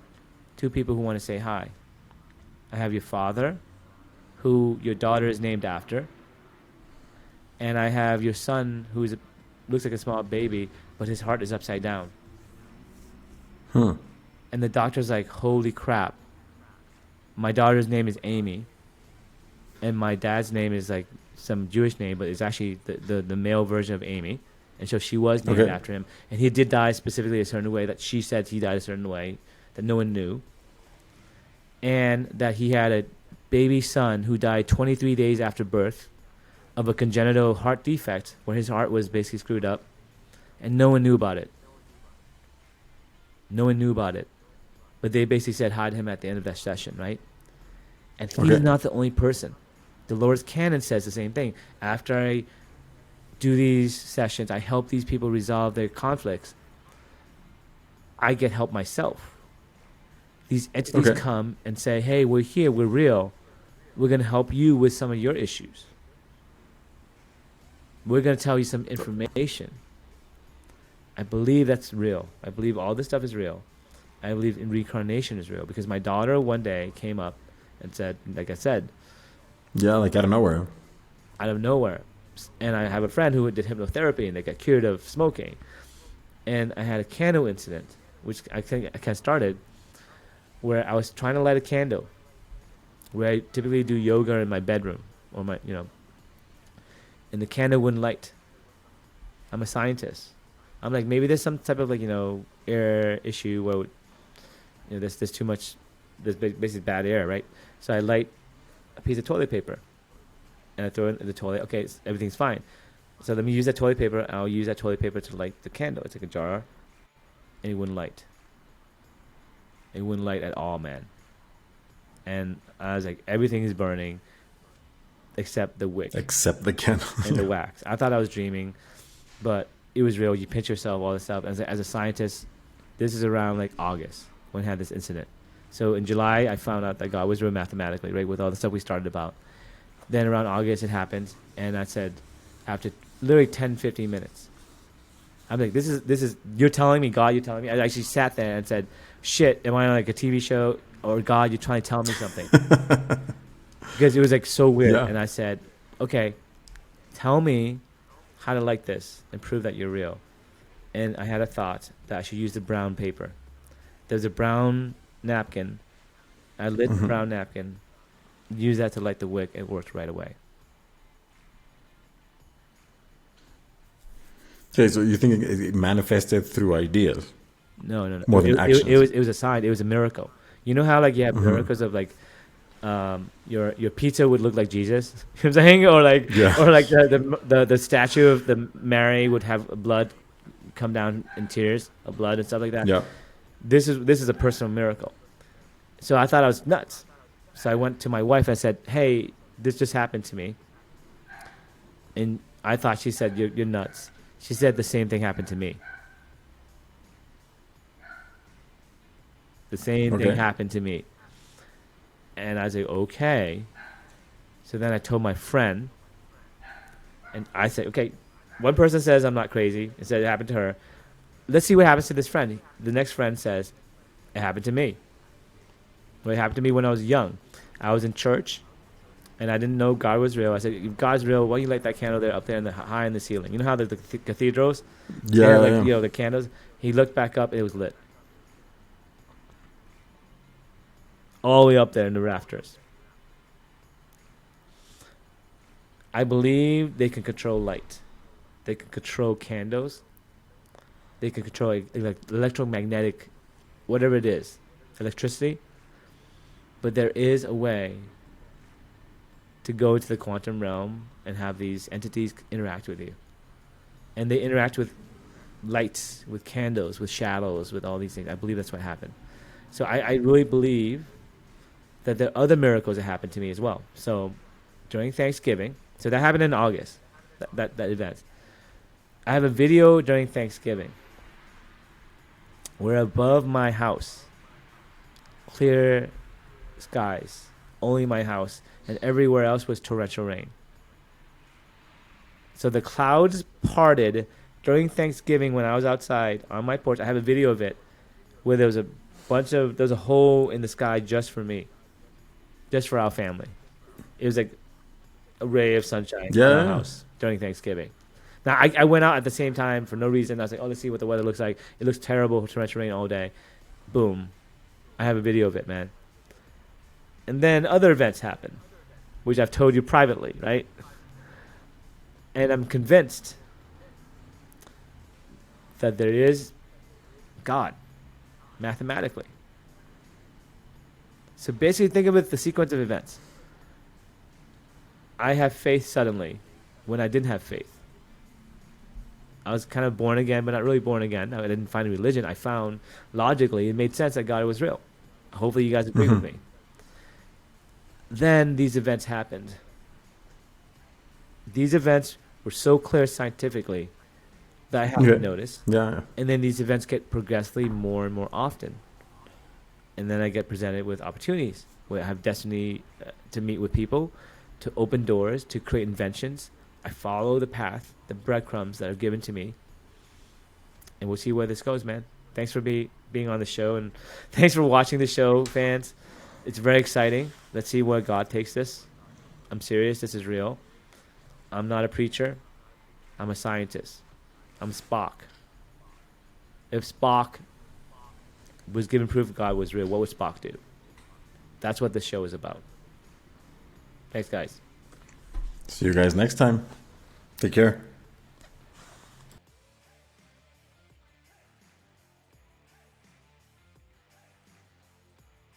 2 people who want to say hi. I have your father, who your daughter is named after. And I have your son, who looks like a small baby, but his heart is upside down. And the doctor's like, holy crap. My daughter's name is Amy. And my dad's name is some Jewish name, but it's actually the male version of Amy. And so she was named Okay. after him. And he did die specifically a certain way that she said he died a certain way that no one knew. And that he had a baby son who died 23 days after birth of a congenital heart defect where his heart was basically screwed up. And no one knew about it. No one knew about it. But they basically said hi to him at the end of that session, right? And he's Okay. not the only person. Dolores Cannon says the same thing. After I do these sessions, I help these people resolve their conflicts. I get help myself. These entities Okay. come and say, hey, we're here, we're real. We're going to help you with some of your issues. We're going to tell you some information. I believe that's real. I believe all this stuff is real. I believe in reincarnation is real because my daughter one day came up and said, like I said, Yeah, like out of nowhere. out of nowhere. And I have a friend who did hypnotherapy and they got cured of smoking. And I had a candle incident, which I think I kind of started, where I was trying to light a candle, where I typically do yoga in my bedroom or my, and the candle wouldn't light. I'm a scientist. I'm like, maybe there's some type of air issue where, there's too much, there's basically bad air, right? So I light a piece of toilet paper and I throw it in the toilet. Okay, everything's fine. So let me use that toilet paper. And I'll use that toilet paper to light the candle. It's like a jar, and it wouldn't light. It wouldn't light at all, man. And I was like, everything is burning except the wick Except the candle. and the wax. I thought I was dreaming, but it was real. You pinch yourself, all this stuff. As a scientist, this is around August when I had this incident. So in July, I found out that God was real mathematically, right, with all the stuff we started about. Then around August, it happened, and I said, after literally 10, 15 minutes, I'm like, this is, you're telling me, God, you're telling me. I actually sat there and said, shit, am I on a TV show? Or God, you're trying to tell me something. Because it was so weird. Yeah. And I said, okay, tell me how to like this and prove that you're real. And I had a thought that I should use the brown paper. There's a brown napkin. I lit the brown napkin, used that to light the wick. It worked right away. Okay, so you think it manifested through ideas? No. More than actions. It was a sign. It was a miracle. You know how you have miracles of your pizza would look like Jesus, you know what I'm saying, or the statue of the Mary would have blood come down in tears of blood and stuff like that. Yeah. This is a personal miracle. So I thought I was nuts. So I went to my wife and I said, hey, this just happened to me. And I thought she said, you're nuts. She said the same thing happened to me. The same thing happened to me. And I was like, okay. So then I told my friend, and I said, okay, one person says I'm not crazy and said it happened to her. Let's see what happens to this friend. The next friend says, it happened to me. Well, it happened to me when I was young. I was in church, and I didn't know God was real. I said, if God's real, why don't you light that candle there up there in high in the ceiling? You know how there's the cathedrals? Yeah. There, the candles. He looked back up, it was lit. All the way up there in the rafters. I believe they can control light. They can control candles. They can control electromagnetic, whatever it is, electricity. But there is a way to go into the quantum realm and have these entities interact with you. And they interact with lights, with candles, with shadows, with all these things. I believe that's what happened. So I really believe that there are other miracles that happened to me as well. So during Thanksgiving, so that happened in August, that event. I have a video during Thanksgiving where above my house, clear skies, only my house, and everywhere else was torrential rain. So the clouds parted during Thanksgiving when I was outside on my porch. I have a video of it where there was a hole in the sky just for me. Just for our family. It was like a ray of sunshine in our house during Thanksgiving. Now, I went out at the same time for no reason. I was like, oh, let's see what the weather looks like. It looks terrible, torrential rain all day. Boom. I have a video of it, man. And then other events happen, which I've told you privately, right? And I'm convinced that there is God, mathematically. So basically, think of it the sequence of events. I have faith suddenly when I didn't have faith. I was kind of born again, but not really born again. I didn't find a religion. I found logically it made sense that God was real. Hopefully, you guys agree with me. Then these events happened. These events were so clear scientifically that I hadn't noticed. Yeah. And then these events get progressively more and more often. And then I get presented with opportunities where I have destiny to meet with people, to open doors, to create inventions. I follow the path, the breadcrumbs that are given to me. And we'll see where this goes, man. Thanks for being on the show. And thanks for watching the show, fans. It's very exciting. Let's see where God takes this. I'm serious. This is real. I'm not a preacher. I'm a scientist. I'm Spock. If Spock was given proof God was real, what would Spock do? That's what this show is about. Thanks, guys. See you guys next time. Take care.